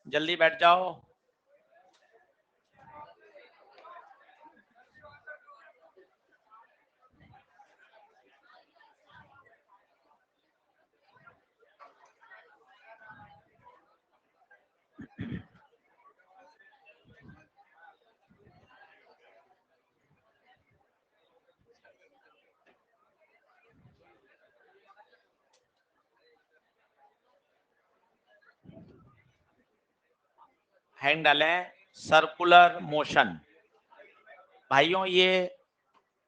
जल्दी बैठ जाओ। हैंड डालें। Circular motion. भाइयों ये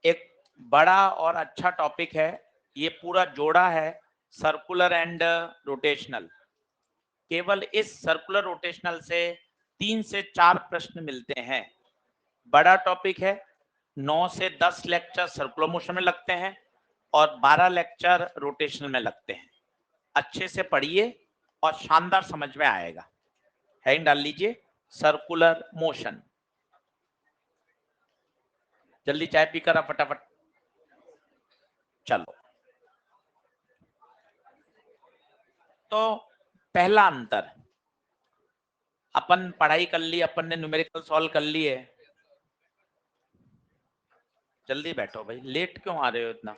एक बड़ा और अच्छा टॉपिक है। ये पूरा जोड़ा है सर्कुलर एंड रोटेशनल। केवल इस सर्कुलर रोटेशनल से 3 से 4 प्रश्न मिलते हैं। बड़ा टॉपिक है। 9 से 10 लेक्चर सर्कुलर मोशन में लगते हैं और 12 लेक्चर रोटेशनल में लगते हैं। अच्छे से पढ़िए और शानदार समझ में आएगा। हेडिंग डाल लीजिए सर्कुलर मोशन। जल्दी चाय पी कर फटाफट चलो। तो पहला अंतर, अपन पढ़ाई कर ली, अपन ने न्यूमेरिकल सॉल्व कर लिए। जल्दी बैठो भाई, लेट क्यों आ रहे हो इतना?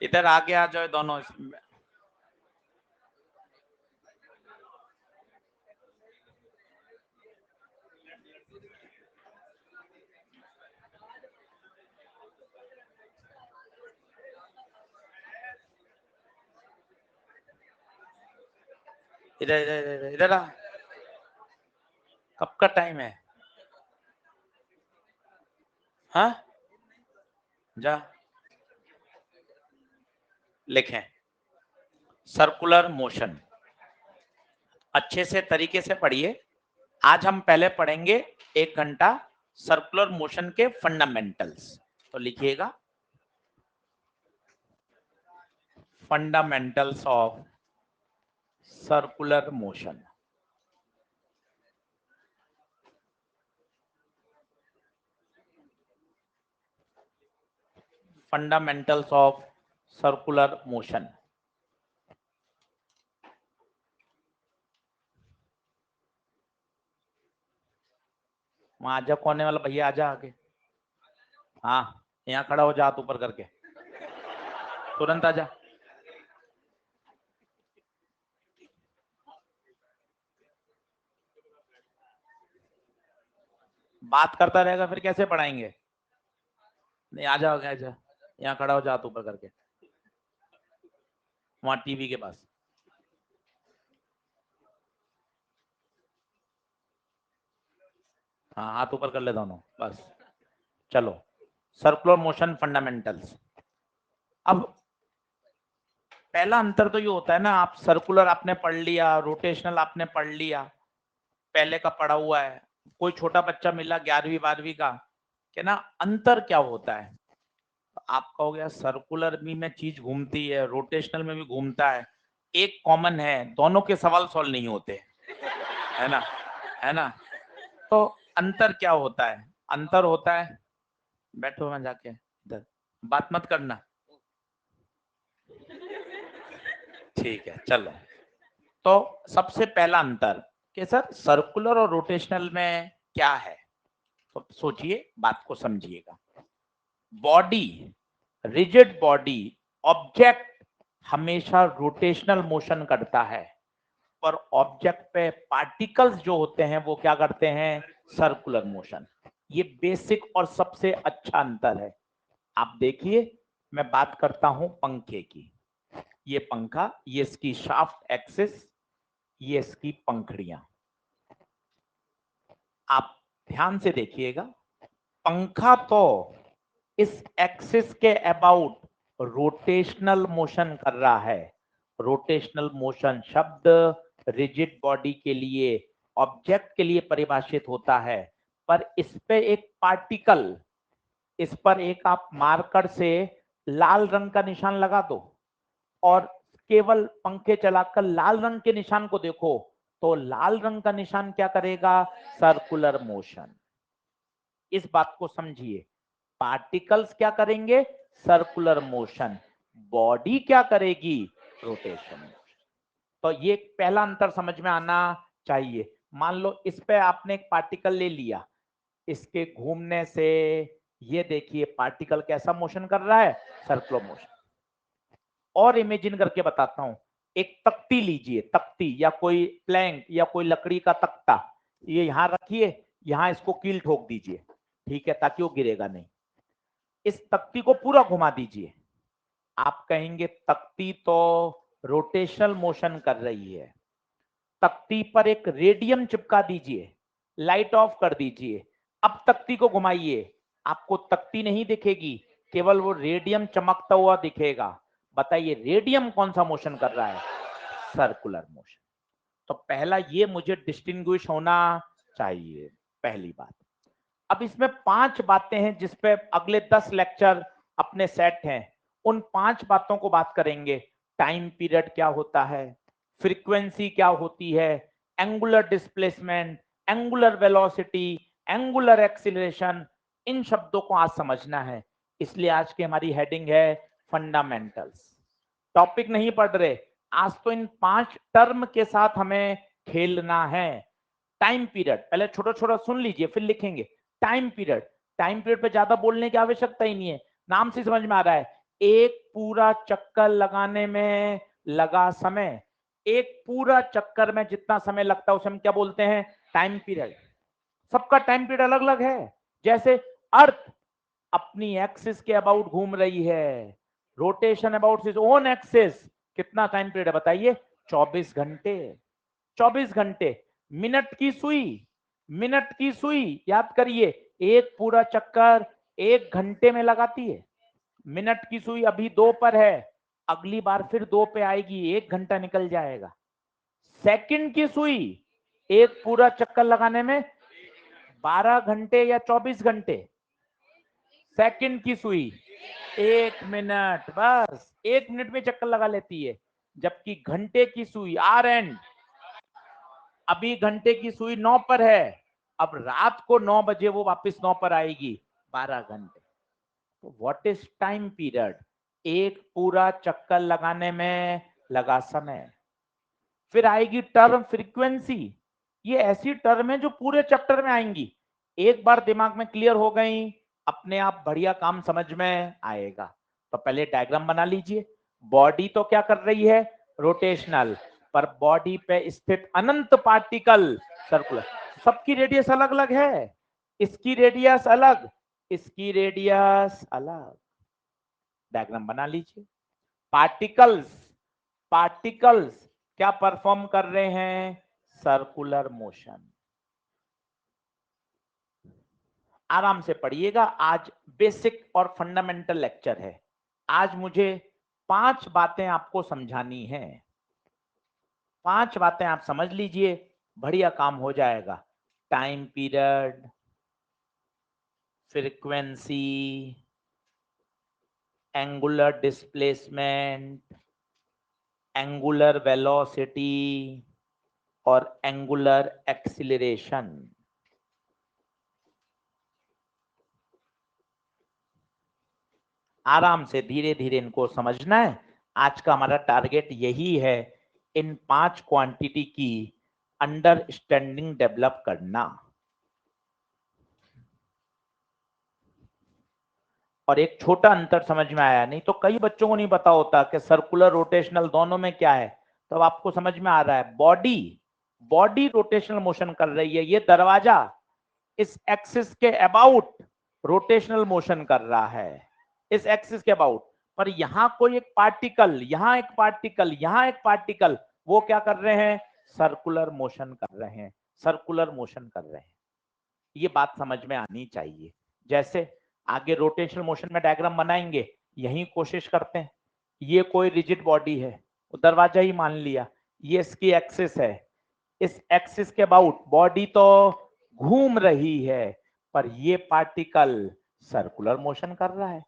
इधर आगे आ जाओ दोनों। इधर इधर इधर इधर आ। कब का टाइम है? हाँ जा लिखें सर्कुलर मोशन। अच्छे से तरीके से पढ़िए। आज हम पहले पढ़ेंगे 1 घंटा सर्कुलर मोशन के फंडामेंटल्स। तो लिखिएगा fundamentals of circular motion. Fundamentals of circular motion. वहां आजा, कोने वाला भैया आजा आगे। हाँ यहाँ खड़ा हो जा, हाथ ऊपर करके तुरंत आजा। बात करता रहेगा फिर कैसे पढ़ाएंगे? नहीं आ जाओगे, आजा यहाँ खड़ा हो जा, हाथ ऊपर करके वहां टीवी के पास। हाँ हाथ ऊपर कर ले दोनों, बस। चलो सर्कुलर मोशन फंडामेंटल्स। अब पहला अंतर तो ये होता है ना, आप सर्कुलर आपने पढ़ लिया, रोटेशनल आपने पढ़ लिया, पहले का पढ़ा हुआ है। कोई छोटा बच्चा मिला 11वीं 12वीं का, कि ना अंतर क्या होता है? आप कहोगे सर्कुलर भी में चीज घूमती है, रोटेशनल में भी घूमता है। एक कॉमन है, दोनों के सवाल सॉल्व नहीं होते, है ना? है ना? तो अंतर क्या होता है? अंतर होता है, बैठो वहां जाके इधर, बात मत करना। ठीक है चलो। तो सबसे पहला अंतर कि सर सर्कुलर और रोटेशनल में क्या है? तो सोचिए, बात को समझिएगा। बॉडी, रिजिड बॉडी, ऑब्जेक्ट हमेशा रोटेशनल मोशन करता है, पर ऑब्जेक्ट पे पार्टिकल्स जो होते हैं वो क्या करते हैं? Circular motion. ये बेसिक और सबसे अच्छा अंतर है। आप देखिए, मैं बात करता हूं पंखे की। ये पंखा, ये इसकी शाफ्ट एक्सिस, ये इसकी पंखड़ियां। आप ध्यान से देखिएगा, पंखा तो इस एक्सिस के अबाउट रोटेशनल मोशन कर रहा है। रोटेशनल मोशन शब्द रिजिड बॉडी के लिए, ऑब्जेक्ट के लिए परिभाषित होता है, पर इस पे एक पार्टिकल, इस पर एक आप मार्कर से लाल रंग का निशान लगा दो और केवल पंखे चलाकर लाल रंग के निशान को देखो, तो लाल रंग का निशान क्या करेगा? Circular motion. इस बात को समझिए, पार्टिकल्स क्या करेंगे? Circular motion. बॉडी क्या करेगी? रोटेशन। तो ये पहला अंतर समझ में आना चाहिए। मान लो इस पे आपने एक पार्टिकल ले लिया, इसके घूमने से ये देखिए पार्टिकल कैसा मोशन कर रहा है? Circular motion. और इमेजिन करके बताता हूं, एक तख्ती लीजिए, तख्ती या कोई प्लैंक या कोई लकड़ी का तख्ता, ये यहां रखिए, यहां इसको कील ठोक दीजिए, ठीक है, ताकि वो गिरेगा नहीं। इस तख्ती को पूरा घुमा दीजिए। आप कहेंगे तख्ती तो रोटेशनल मोशन कर रही है। तख्ती पर एक रेडियम चिपका दीजिए, लाइट ऑफ कर दीजिए, अब तख्ती को घुमाइए, आपको तख्ती नहीं दिखेगी, केवल वो रेडियम चमकता हुआ दिखेगा। बताइए रेडियम कौन सा मोशन कर रहा है? Circular motion. तो पहला ये मुझे डिस्टिंग्विश होना चाहिए, पहली बात। अब इसमें 5 बातें हैं जिसपे अगले 10 लेक्चर अपने सेट हैं, उन 5 बातों को बात करेंगे। टाइम पीरियड क्या होता है, फ्रीक्वेंसी क्या होती है, angular displacement, angular velocity, angular acceleration, इन शब्दों को आज समझना है। इसलिए आज की हमारी हेडिंग है फंडामेंटल्स। टॉपिक नहीं पढ़ रहे आज, तो इन 5 टर्म के साथ हमें खेलना है। टाइम पीरियड पहले छोटा छोटा सुन लीजिए, फिर लिखेंगे। टाइम पीरियड, टाइम पीरियड पे ज्यादा बोलने की आवश्यकता ही नहीं है, नाम से समझ में आ रहा है। एक पूरा चक्कर लगाने में लगा समय, एक पूरा चक्कर में जितना समय लगता है उसे हम क्या बोलते हैं? Time period. सबका टाइम पीरियड अलग अलग है। जैसे अर्थ अपनी एक्सिस के अबाउट घूम रही है, rotation about his own axis, कितना टाइम पीरियड है बताइए? 24 घंटे। 24 घंटे। मिनट की सुई, मिनट की सुई याद करिए, एक पूरा चक्कर 1 घंटे में लगाती है। मिनट की सुई अभी 2 पर है, अगली बार फिर 2 पे आएगी, 1 घंटा निकल जाएगा। सेकंड की सुई एक पूरा चक्कर लगाने में 12 घंटे या 24 घंटे। सेकंड की सुई 1 मिनट, बस 1 मिनट में चक्कर लगा लेती है। जबकि घंटे की सुई आर एंड, अभी घंटे की सुई 9 पर है, अब रात को 9 बजे वो वापस 9 पर आएगी, 12 घंटे। तो व्हाट इज टाइम पीरियड? एक पूरा चक्कर लगाने में लगा समय। फिर आएगी टर्म फ्रीक्वेंसी, ये ऐसी टर्म है जो पूरे चैप्टर में आएंगी, एक बार दिमाग में क्लियर हो गई, अपने आप बढ़िया काम समझ में आएगा। तो पहले डायग्राम बना लीजिए। बॉडी तो क्या कर रही है? रोटेशनल। पर बॉडी पे स्थित अनंत पार्टिकल सर्कुलर। सबकी रेडियस अलग अलग है, इसकी रेडियस अलग, इसकी रेडियस अलग। डायग्राम बना लीजिए। पार्टिकल्स, पार्टिकल्स क्या परफॉर्म कर रहे हैं? Circular motion. आराम से पढ़िएगा, आज बेसिक और फंडामेंटल लेक्चर है। आज मुझे 5 बातें आपको समझानी है। 5 बातें आप समझ लीजिए, बढ़िया काम हो जाएगा। Time period, frequency, angular displacement, angular velocity और एंगुलर एक्सीलरेशन। आराम से धीरे धीरे इनको समझना है। आज का हमारा टारगेट यही है, इन 5 क्वांटिटी की अंडरस्टैंडिंग डेवलप करना। और एक छोटा अंतर समझ में आया, नहीं तो कई बच्चों को नहीं पता होता कि सर्कुलर रोटेशनल दोनों में क्या है। तो अब आपको समझ में आ रहा है, बॉडी, बॉडी रोटेशनल मोशन कर रही है, ये दरवाजा इस एक्सिस के अबाउट रोटेशनल मोशन कर रहा है, इस एक्सिस के अबाउट। पर यहां कोई एक पार्टिकल, यहां एक पार्टिकल, यहां एक पार्टिकल, वो क्या कर रहे हैं? सर्कुलर मोशन कर रहे हैं, सर्कुलर मोशन कर रहे हैं। ये बात समझ में आनी चाहिए। जैसे आगे रोटेशनल मोशन में डायग्राम बनाएंगे, यही कोशिश करते हैं। ये कोई रिजिड बॉडी है, दरवाजा ही मान लिया, ये इसकी एक्सिस है, इस एक्सिस के अबाउट बॉडी तो घूम रही है, पर ये पार्टिकल सर्कुलर मोशन कर रहा है।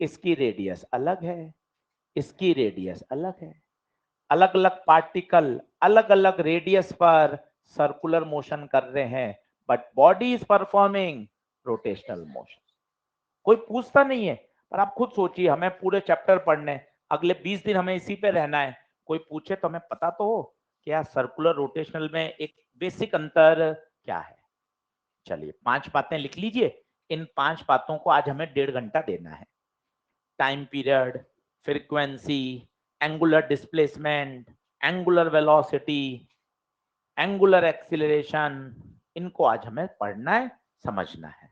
इसकी रेडियस अलग है, इसकी रेडियस अलग है। अलग अलग पार्टिकल अलग अलग रेडियस पर सर्कुलर मोशन कर रहे हैं, but body is performing rotational motion. कोई पूछता नहीं है, पर आप खुद सोचिए, हमें पूरे चैप्टर पढ़ने, अगले 20 दिन हमें इसी पे रहना है, कोई पूछे तो हमें पता तो हो क्या सर्कुलर रोटेशनल में एक बेसिक अंतर क्या है। चलिए 5 बातें लिख लीजिए, इन 5 बातों को आज हमें 1.5 घंटा देना है। Time period, frequency, angular displacement, angular velocity, angular acceleration, इनको आज हमें पढ़ना है, समझना है।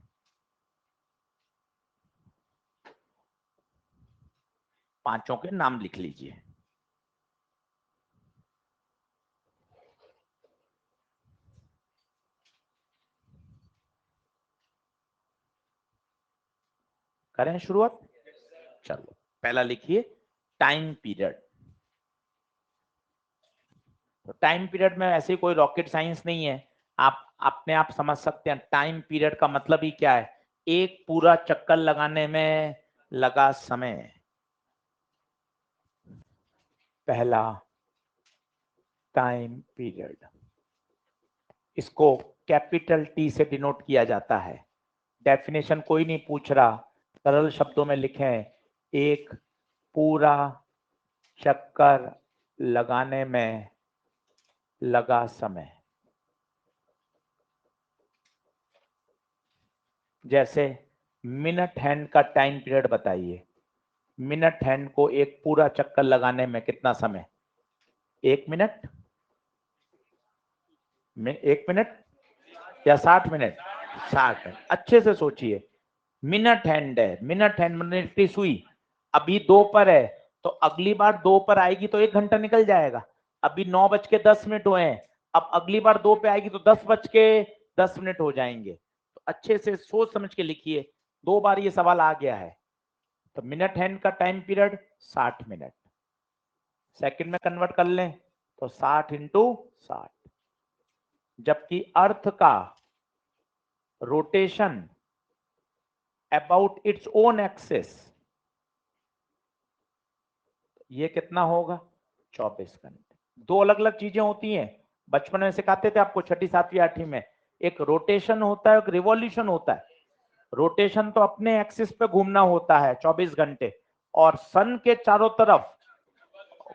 पांचों के नाम लिख लीजिए। करें शुरुआत। चलो पहला लिखिए टाइम पीरियड। तो टाइम पीरियड में ऐसे कोई रॉकेट साइंस नहीं है, आप अपने आप समझ सकते हैं। टाइम पीरियड का मतलब ही क्या है, एक पूरा चक्कर लगाने में लगा समय। पहला टाइम पीरियड, इसको कैपिटल टी से डिनोट किया जाता है। डेफिनेशन कोई नहीं पूछ रहा, सरल शब्दों में लिखें, एक पूरा चक्कर लगाने में लगा समय। जैसे मिनट हैंड का टाइम पीरियड बताइए। मिनट हैंड को एक पूरा चक्कर लगाने में कितना समय? 1 मिनट? 1 मिनट या 60 मिनट? 60 मिनट। अच्छे से सोचिए, मिनट हैंड है, मिनट हैंड मिनट सुई, अभी 2 पर है, तो अगली बार 2 पर आएगी तो 1 घंटा निकल जाएगा। अभी 9:10 हुए हैं, अब अगली बार 2 पे आएगी तो 10:10 हो जाएंगे। तो अच्छे से सोच समझ के लिखिए, 2 बार ये सवाल आ गया है। तो मिनट हैंड का टाइम पीरियड 60 मिनट। सेकंड में कन्वर्ट कर लें तो 60 इंटू 60। जबकि अर्थ का rotation about its own axis, ये कितना होगा? 24 घंटे। दो अलग अलग चीजें होती हैं, बचपन में सिखाते थे आपको, छठी सातवीं आठवीं में। एक रोटेशन होता है, एक रिवॉल्यूशन होता है। रोटेशन तो अपने एक्सिस पे घूमना होता है 24 घंटे, और सन के चारों तरफ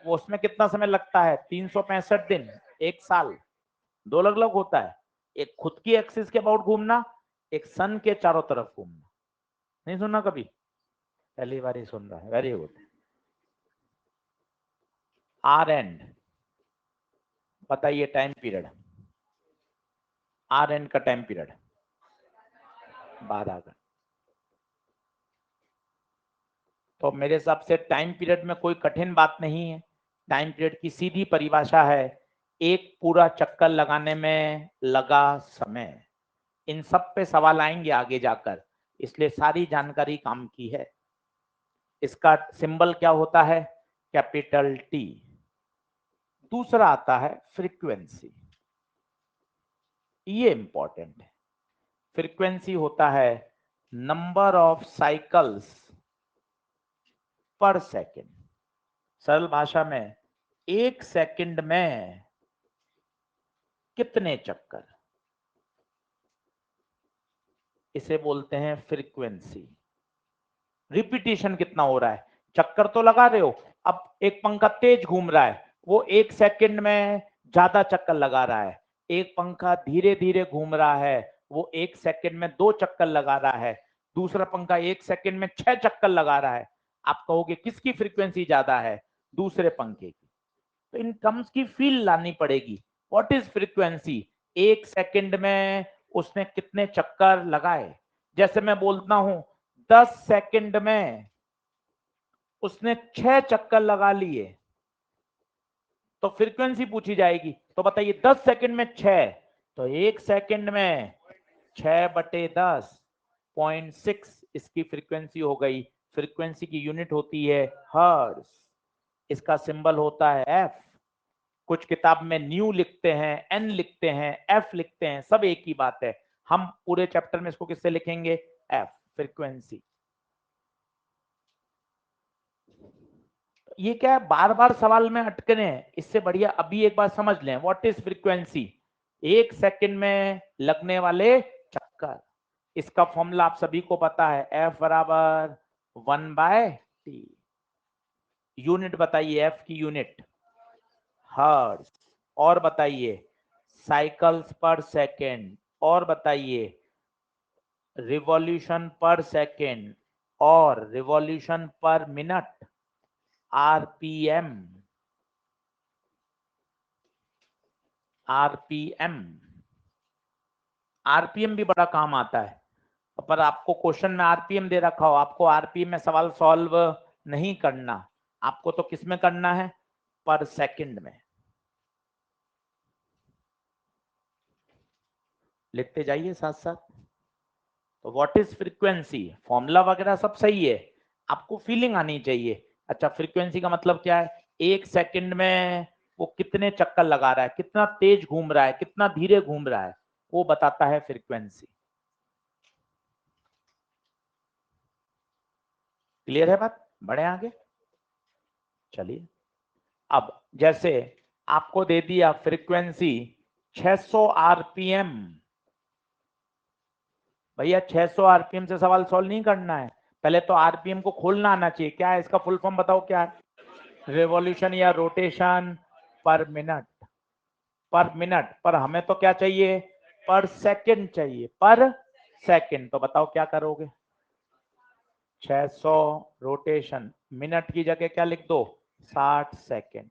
उसमें कितना समय लगता है? 365 दिन, 1 साल। दो अलग अलग होता है, एक खुद की एक्सिस के अबाउट घूमना, एक सन के चारों तरफ घूमना। नहीं सुना कभी? पहली बार ही सुन रहा है, वेरी गुड। आर एंड बताइए टाइम पीरियड, आर एंड का टाइम पीरियड 12 घंटे। तो मेरे हिसाब से टाइम पीरियड में कोई कठिन बात नहीं है। टाइम पीरियड की सीधी परिभाषा है एक पूरा चक्कर लगाने में लगा समय। इन सब पे सवाल आएंगे आगे जाकर, इसलिए सारी जानकारी काम की है। इसका सिंबल क्या होता है? Capital T. दूसरा आता है फ्रीक्वेंसी, ये इंपॉर्टेंट है। फ्रीक्वेंसी होता है नंबर ऑफ साइकिल्स पर सेकेंड। सरल भाषा में 1 सेकंड में कितने चक्कर, इसे बोलते हैं फ्रीक्वेंसी। रिपीटिशन कितना हो रहा है, चक्कर तो लगा रहे हो। अब एक पंखा तेज घूम रहा है, वो 1 सेकंड में ज्यादा चक्कर लगा रहा है। एक पंखा धीरे धीरे घूम रहा है, वो 1 सेकंड में 2 चक्कर लगा रहा है। दूसरा पंखा 1 सेकंड में 6 चक्कर लगा रहा है। आप कहोगे किसकी फ्रीक्वेंसी ज्यादा है? दूसरे पंखे की। तो इन टर्म्स की फील लानी पड़ेगी। What is frequency? 1 सेकंड में उसने कितने चक्कर लगाए। जैसे मैं बोलता हूं 10 सेकंड में उसने 6 चक्कर लगा लिए, तो फ्रीक्वेंसी पूछी जाएगी। तो बताइए 10 सेकंड में 6, तो 1 सेकंड में 6/10.6 इसकी फ्रीक्वेंसी हो गई। फ्रीक्वेंसी की यूनिट होती है हर्ट्ज, इसका सिंबल होता है एफ। कुछ किताब में न्यू लिखते हैं, एन लिखते हैं, एफ लिखते हैं, सब एक ही बात है। हम पूरे चैप्टर में इसको किससे लिखेंगे? F, frequency. ये क्या है, बार बार सवाल में अटकने हैं, इससे बढ़िया अभी एक बार समझ लें व्हाट इज फ्रीक्वेंसी। 1 सेकंड में लगने वाले चक्कर। इसका फॉर्मूला आप सभी को पता है, F बराबर 1/t। यूनिट बताइए, एफ की यूनिट हर्ट्ज। और बताइए साइकिल्स पर सेकेंड। और बताइए रिवॉल्यूशन पर सेकेंड। और रिवॉल्यूशन पर मिनट, आरपीएम। आरपीएम, आरपीएम भी बड़ा काम आता है, पर आपको क्वेश्चन में आरपीएम दे रखा हो, आपको आरपीएम में सवाल सॉल्व नहीं करना, आपको तो किस में करना है? पर सेकंड में। लिखते जाइए साथ साथ। तो व्हाट इज फ्रीक्वेंसी, फॉर्मूला वगैरह सब सही है, आपको फीलिंग आनी चाहिए। अच्छा, फ्रीक्वेंसी का मतलब क्या है? 1 सेकंड में वो कितने चक्कर लगा रहा है, कितना तेज घूम रहा है, कितना धीरे घूम रहा है, वो बताता है फ्रीक्वेंसी। क्लियर है बात? बढ़े आगे, चलिए। अब जैसे आपको दे दिया फ्रीक्वेंसी 600 आरपीएम। भैया 600 आरपीएम से सवाल सॉल्व नहीं करना है, पहले तो आरपीएम को खोलना आना चाहिए। क्या है इसका फुल फॉर्म बताओ क्या है? रिवॉल्यूशन या रोटेशन पर मिनट। पर मिनट, पर हमें तो क्या चाहिए? पर सेकंड चाहिए, पर सेकंड। तो बताओ क्या करोगे? 600 रोटेशन, मिनट की जगह क्या लिख दो? 60 सेकंड।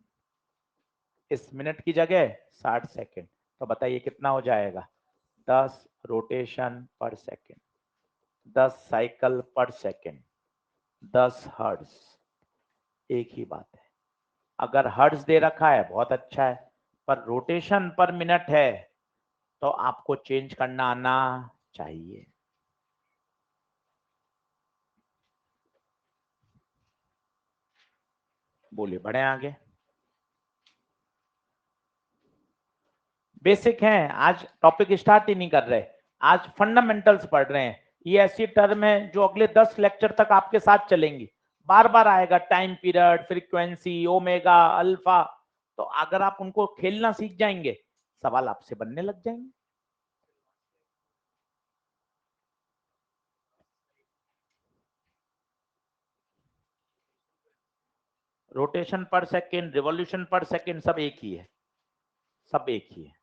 इस मिनट की जगह 60 सेकंड। तो बताइए कितना हो जाएगा? 10 रोटेशन पर सेकंड, 10 साइकिल पर सेकंड, 10 हर्ट्ज। एक ही बात है, अगर हर्ट्ज दे रखा है बहुत अच्छा है, पर रोटेशन पर मिनट है तो आपको चेंज करना आना चाहिए। बोलिए, बढ़े आगे। बेसिक है, आज टॉपिक स्टार्ट ही नहीं कर रहे, आज फंडामेंटल्स पढ़ रहे हैं। ये ऐसी टर्म है जो अगले 10 लेक्चर तक आपके साथ चलेंगी, बार बार आएगा। Time period, frequency, omega, alpha. तो अगर आप उनको खेलना सीख जाएंगे, सवाल आपसे बनने लग जाएंगे। रोटेशन पर सेकेंड, रिवॉल्यूशन पर सेकेंड सब एक ही है, सब एक ही है।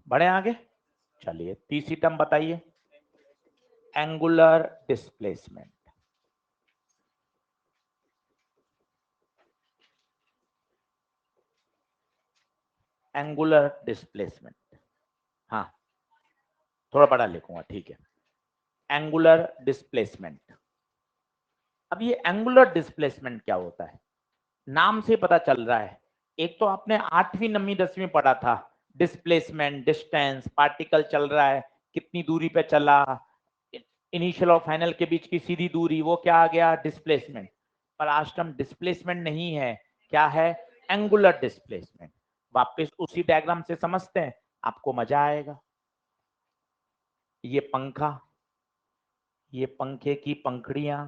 बढ़े आगे, चलिए तीसरी टर्म बताइए, एंगुलर डिस्प्लेसमेंट। एंगुलर डिस्प्लेसमेंट, हाँ थोड़ा बड़ा लिखूंगा, ठीक है। Angular displacement. अब ये एंगुलर डिस्प्लेसमेंट क्या होता है? नाम से पता चल रहा है। एक तो आपने 8वीं 9वीं 10वीं पढ़ा था, डिस्प्लेसमेंट, डिस्टेंस, पार्टिकल चल रहा है कितनी दूरी पे चला, इनिशियल और फाइनल के बीच की सीधी दूरी, वो क्या आ गया? डिस्प्लेसमेंट। पर आज टर्म डिस्प्लेसमेंट नहीं है, क्या है? Angular displacement. वापस उसी डायग्राम से समझते हैं, आपको मजा आएगा। ये पंखा, ये पंखे की पंखड़ियां।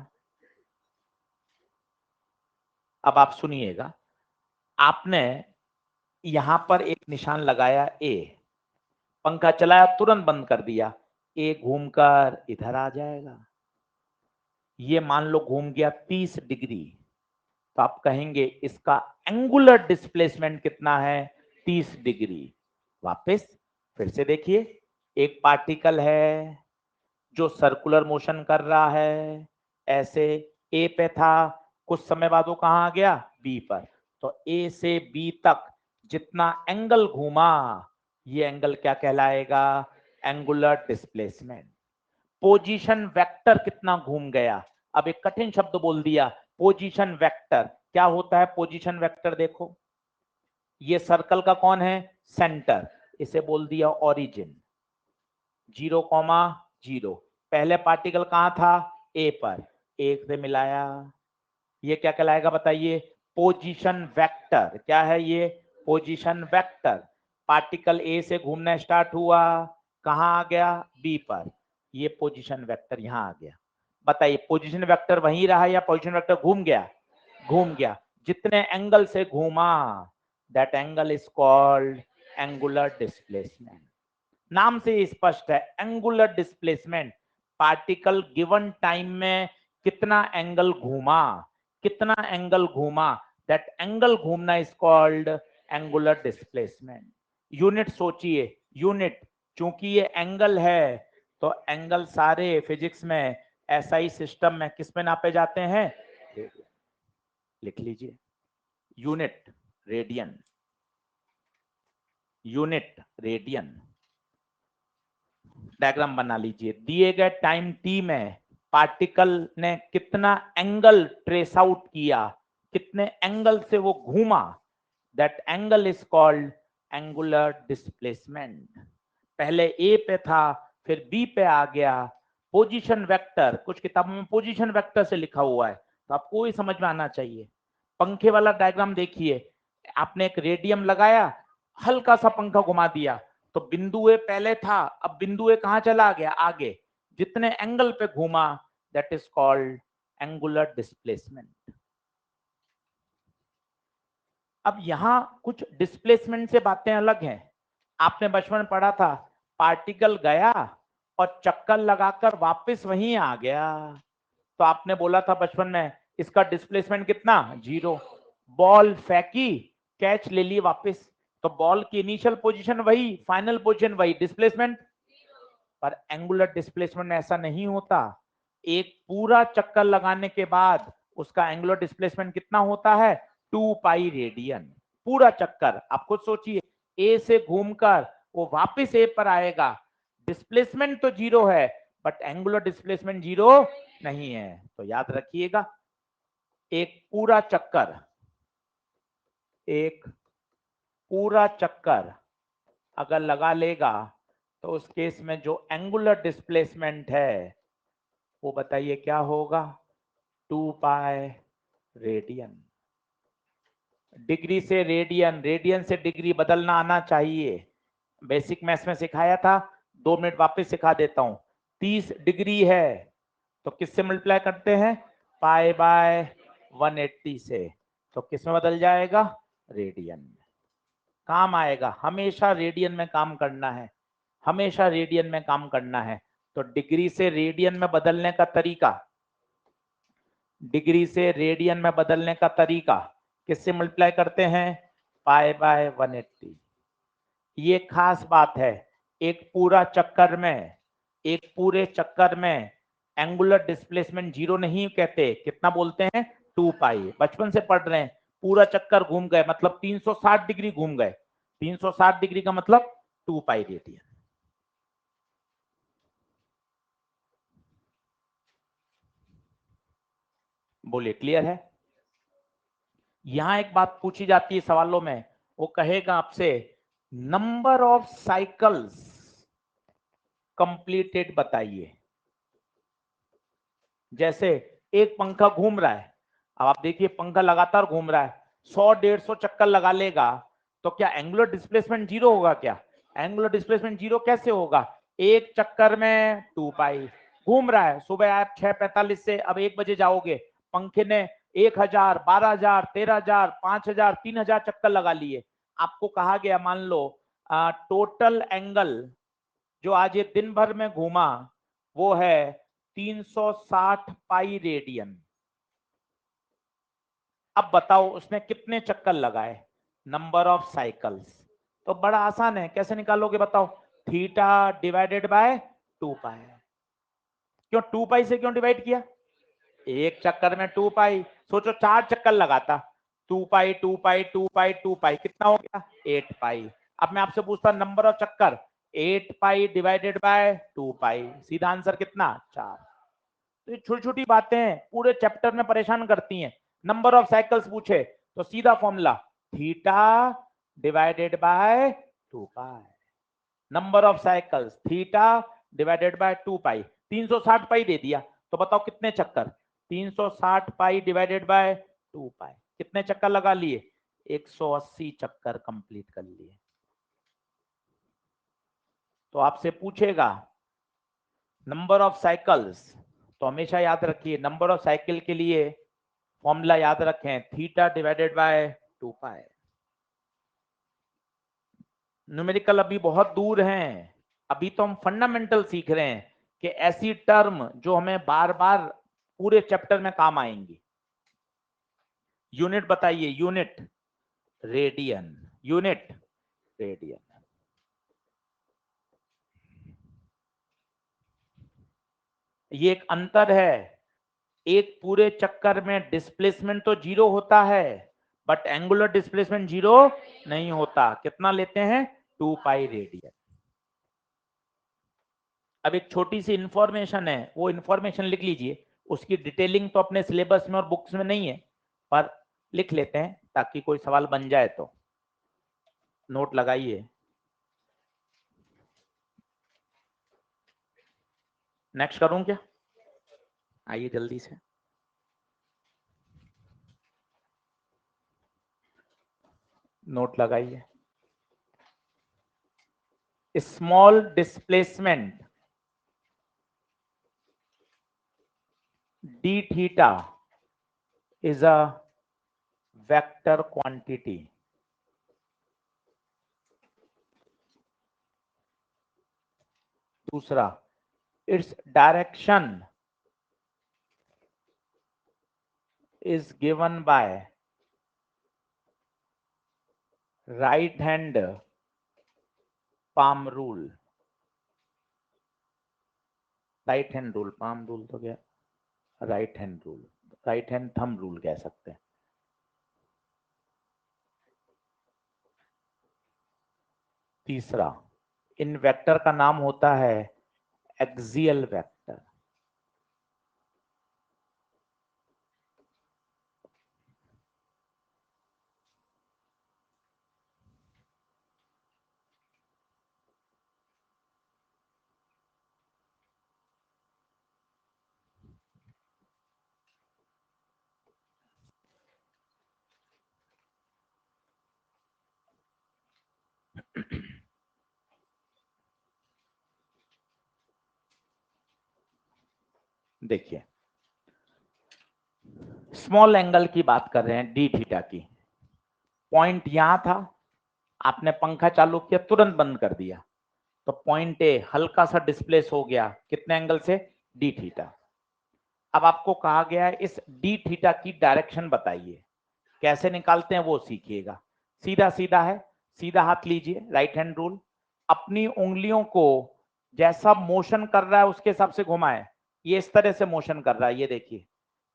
अब आप सुनिएगा, आपने यहां पर एक निशान लगाया ए, पंखा चलाया तुरंत बंद कर दिया, ए घूमकर इधर आ जाएगा। ये मान लो घूम गया 30 डिग्री, तो आप कहेंगे इसका एंगुलर डिस्प्लेसमेंट कितना है? 30 डिग्री। वापस फिर से देखिए, एक पार्टिकल है जो सर्कुलर मोशन कर रहा है, ऐसे ए पे था, कुछ समय बाद वो कहां आ गया? बी पर। तो ए से बी तक जितना एंगल घूमा, ये एंगल क्या कहलाएगा? Angular displacement. पोजीशन वेक्टर कितना घूम गया? अब एक कठिन शब्द बोल दिया, पोजीशन वेक्टर। क्या होता है पोजीशन वेक्टर? देखो, ये सर्कल का कौन है? सेंटर, इसे बोल दिया ओरिजिन। 0,0, पहले पार्टिकल कहां था? ए पर, एक से मिलाया, ये क्या कहलाएगा बताइए? Position vector. क्या है ये? Position vector. पार्टिकल ए से घूमना स्टार्ट हुआ, कहाँ आ गया, बी पर, ये पोजीशन वेक्टर यहाँ आ गया। बताइए पोजीशन वेक्टर वहीं रहा या पोजीशन वेक्टर घूम गया, घूम गया। जितने एंगल से घूमा that angle is called angular displacement. नाम से स्पष्ट है, angular displacement, particle given time में कितना एंगल घूमा, कितना एंगल घूमा, दैट एंगल घूमना is called angular displacement. Unit सोचिए, यूनिट, चूंकि ये एंगल है तो एंगल सारे फिजिक्स में एसआई सिस्टम में किस में नापे जाते हैं, लिख लीजिए, unit radian, unit radian. Diagram बना लीजिए, दिए गए टाइम टी में पार्टिकल ने कितना एंगल ट्रेस आउट किया, कितने एंगल से वो घूमा, that angle is called angular displacement. पहले ए पे था, फिर बी पे आ गया। पोजीशन वेक्टर, कुछ किताबों में पोजीशन वेक्टर से लिखा हुआ है, तो आपको ही समझ में आना चाहिए। पंखे वाला डायग्राम देखिए, आपने एक रेडियम लगाया, हल्का सा पंखा घुमा दिया, तो बिंदु ए पहले था, अब बिंदु ए कहां चला गया, आगे। जितने एंगल पे घूमा that is called angular displacement. अब यहां कुछ डिस्प्लेसमेंट से बातें अलग हैं। आपने बचपन में पढ़ा था, पार्टिकल गया और चक्कर लगाकर वापस वहीं आ गया, तो आपने बोला था बचपन में इसका डिस्प्लेसमेंट कितना, 0। बॉल फेंकी, कैच ले ली वापस, तो बॉल की इनिशियल पोजीशन वही, फाइनल पोजीशन वही, डिस्प्लेसमेंट। पर एंगुलर डिस्प्लेसमेंट में ऐसा नहीं होता। एक पूरा चक्कर लगाने के बाद उसका एंगुलर डिस्प्लेसमेंट कितना होता है, 2 पाई रेडियन। पूरा चक्कर, आप खुद सोचिए, ए से घूमकर वो वापस ए पर आएगा, डिस्प्लेसमेंट तो 0 है बट एंगुलर डिस्प्लेसमेंट 0 नहीं है। तो याद रखिएगा, एक पूरा चक्कर, एक पूरा चक्कर अगर लगा लेगा तो उस केस में जो एंगुलर डिस्प्लेसमेंट है वो बताइए क्या होगा, 2 पाई रेडियन। डिग्री से रेडियन, रेडियन से डिग्री बदलना आना चाहिए, बेसिक मैथ्स में सिखाया था, 2 मिनट वापस सिखा देता हूं। 30 डिग्री है तो किससे मल्टीप्लाई करते हैं, पाई बाय 180 से, तो किस में बदल जाएगा, रेडियन में। काम आएगा, हमेशा रेडियन में काम करना है, हमेशा रेडियन में काम करना है। तो डिग्री से रेडियन में बदलने का तरीका, डिग्री से रेडियन में बदलने का तरीका किससे मल्टीप्लाई करते हैं, पाई बाय 180। ये खास बात है, एक पूरा चक्कर में, एक पूरे चक्कर में एंगुलर डिस्प्लेसमेंट 0 नहीं कहते, कितना बोलते हैं, 2 पाई। बचपन से पढ़ रहे हैं, पूरा चक्कर घूम गए मतलब 360 डिग्री घूम गए, 360 डिग्री का मतलब 2 पाई रेडियन। बोलिए क्लियर है। यहां एक बात पूछी जाती है सवालों में, वो कहेगा आपसे नंबर ऑफ साइकिल्स कंप्लीटेड बताइए। जैसे एक पंखा घूम रहा है, अब आप देखिए पंखा लगातार घूम रहा है, 100-150 चक्कर लगा लेगा, तो क्या एंगुलर डिस्प्लेसमेंट 0 होगा क्या, एंगुलर डिस्प्लेसमेंट 0 कैसे होगा, एक चक्कर में 2 पाई। घूम रहा है, सुबह आप 6:45 से अब 1 बजे जाओगे, पंखे ने 1000, 12000, 13000, 5000, 3000 चक्कर लगा लिए। आपको कहा गया मान लो टोटल एंगल जो आज ये दिन भर में घूमा वो है 360 पाई रेडियन। अब बताओ उसने कितने चक्कर लगाए, नंबर ऑफ साइकिल्स। तो बड़ा आसान है, कैसे निकालोगे बताओ, थीटा डिवाइडेड बाय 2 पाई। क्यों 2 पाई से क्यों डिवाइड किया, एक चक्कर में 2 पाई, सोचो 4 चक्कर लगाता, 2 पाई 2 पाई 2 पाई 2 पाई कितना हो गया, 8 पाई। अब मैं आपसे पूछता नंबर ऑफ चक्कर, 8 पाई डिवाइडेड बाय 2 पाई, सीधा आंसर कितना, 4। तो ये छोटी छोटी बातें पूरे चैप्टर में परेशान करती हैं। नंबर ऑफ साइकिल्स पूछे तो सीधा formula, theta divided by 2 pi, number of cycles theta divided by 2 पाई। 360 पाई दे दिया, तो बताओ कितने चक्कर, 360 पाई डिवाइडेड बाय 2 पाई, कितने चक्कर लगा लिए, 180 चक्कर कंप्लीट कर लिए। तो आपसे पूछेगा नंबर ऑफ साइकिल्स, तो हमेशा याद रखिए नंबर ऑफ साइकिल के लिए फॉर्मूला याद रखें, theta divided by 2 pi. Numerical अभी बहुत दूर हैं, अभी तो हम फंडामेंटल सीख रहे हैं कि ऐसी टर्म जो हमें बार बार पूरे चैप्टर में काम आएंगी। यूनिट बताइए, यूनिट रेडियन, यूनिट रेडियन। ये एक अंतर है, एक पूरे चक्कर में डिस्प्लेसमेंट तो 0 होता है बट एंगुलर डिस्प्लेसमेंट 0 नहीं होता। कितना लेते हैं? 2 पाई रेडियन। अब एक छोटी सी इंफॉर्मेशन है, वो इंफॉर्मेशन लिख लीजिए, उसकी डिटेलिंग तो अपने सिलेबस में और बुक्स में नहीं है पर लिख लेते हैं ताकि कोई सवाल बन जाए तो नोट लगाइए। नेक्स्ट करूं क्या? आइए जल्दी से। नोट लगाइए। Small displacement d theta is a vector quantity. दूसरा, its direction is given by right hand palm rule. Right hand rule, palm rule तो क्या, right hand rule, right hand thumb rule कह सकते हैं। तीसरा, इन वेक्टर का नाम होता है एक्सियल वेक्टर। देखिए, स्मॉल एंगल की बात कर रहे हैं, डी थीटा की। पॉइंट यहां था, आपने पंखा चालू किया, तुरंत बंद कर दिया, तो पॉइंट ए हल्का सा डिस्प्लेस हो गया, कितने एंगल से? D theta. अब आपको कहा गया है इस डी थीटा की डायरेक्शन बताइए, कैसे निकालते हैं वो सीखिएगा। सीधा सीधा है, सीधा हाथ लीजिए, राइट हैंड रूल, अपनी उंगलियों को जैसा मोशन कर रहा है उसके हिसाब से घुमाए। ये इस तरह से मोशन कर रहा है, ये देखिए,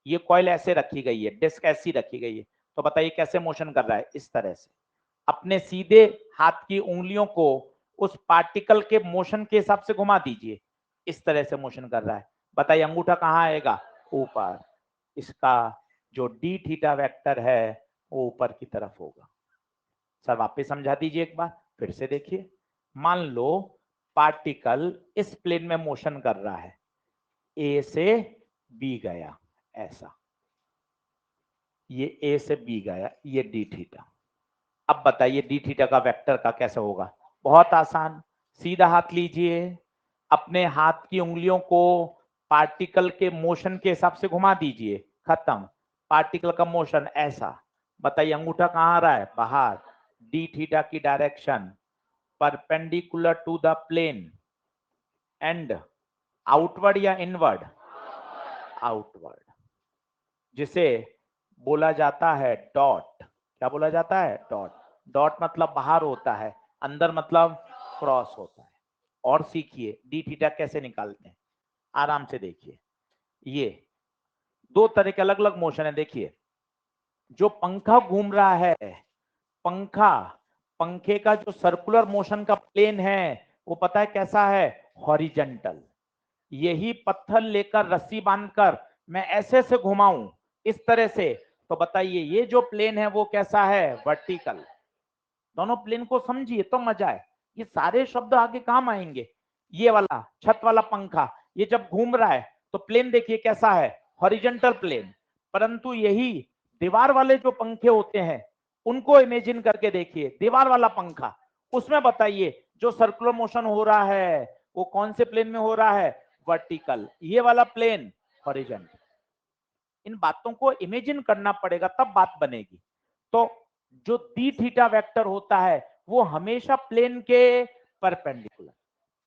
ये कॉइल ऐसे रखी गई है, डिस्क ऐसी रखी गई है, तो बताइए कैसे मोशन कर रहा है? इस तरह से। अपने सीधे हाथ की उंगलियों को उस पार्टिकल के मोशन के हिसाब से घुमा दीजिए, इस तरह से मोशन कर रहा है। बताइए अंगूठा कहाँ आएगा? ऊपर। इसका जो डी थीटा वेक्टर है वो ऊपर की तरफ होगा। सर वापस समझा दीजिए एक बार, फिर से देखिए। मान लो पार्टिकल इस प्लेन में मोशन कर रहा है, ए से बी गया, ऐसा, ये ए से बी गया, ये डी थीटा। अब बताइए डी थीटा का वेक्टर का कैसे होगा? बहुत आसान, सीधा हाथ लीजिए, अपने हाथ की उंगलियों को पार्टिकल के मोशन के हिसाब से घुमा दीजिए, खत्म। पार्टिकल का मोशन ऐसा, बताइए अंगूठा कहाँ आ रहा है? बाहर। डी थीटा की direction perpendicular to the plane and outward या इनवर्ड? आउटवर्ड, जिसे बोला जाता है डॉट। क्या बोला जाता है? डॉट। डॉट मतलब बाहर होता है, अंदर मतलब क्रॉस होता है। और सीखिए डी थीटा कैसे निकालते हैं, आराम से देखिए। ये दो तरह के अलग अलग मोशन है। देखिए, जो पंखा घूम रहा है, पंखा, पंखे का जो सर्कुलर मोशन का प्लेन है वो पता है कैसा है? हॉरिजेंटल। यही पत्थर लेकर रस्सी बांधकर मैं ऐसे से घुमाऊं इस तरह से, तो बताइए ये जो प्लेन है वो कैसा है? वर्टिकल। दोनों प्लेन को समझिए तो मजा है। ये सारे शब्द आगे काम आएंगे। ये वाला छत वाला पंखा, ये जब घूम रहा है तो प्लेन देखिए कैसा है? Horizontal plane. परंतु यही दीवार वाले जो पंखे होते हैं उनको इमेजिन करके देखिए, दीवार वाला पंखा, उसमें बताइए जो सर्कुलर मोशन हो रहा है वो कौन से प्लेन में हो रहा है, वर्टिकल, ये वाला प्लेन हॉरिजॉन्टल। इन बातों को इमेजिन करना पड़ेगा तब बात बनेगी। तो जो डी थीटा वेक्टर होता है वो हमेशा प्लेन के perpendicular,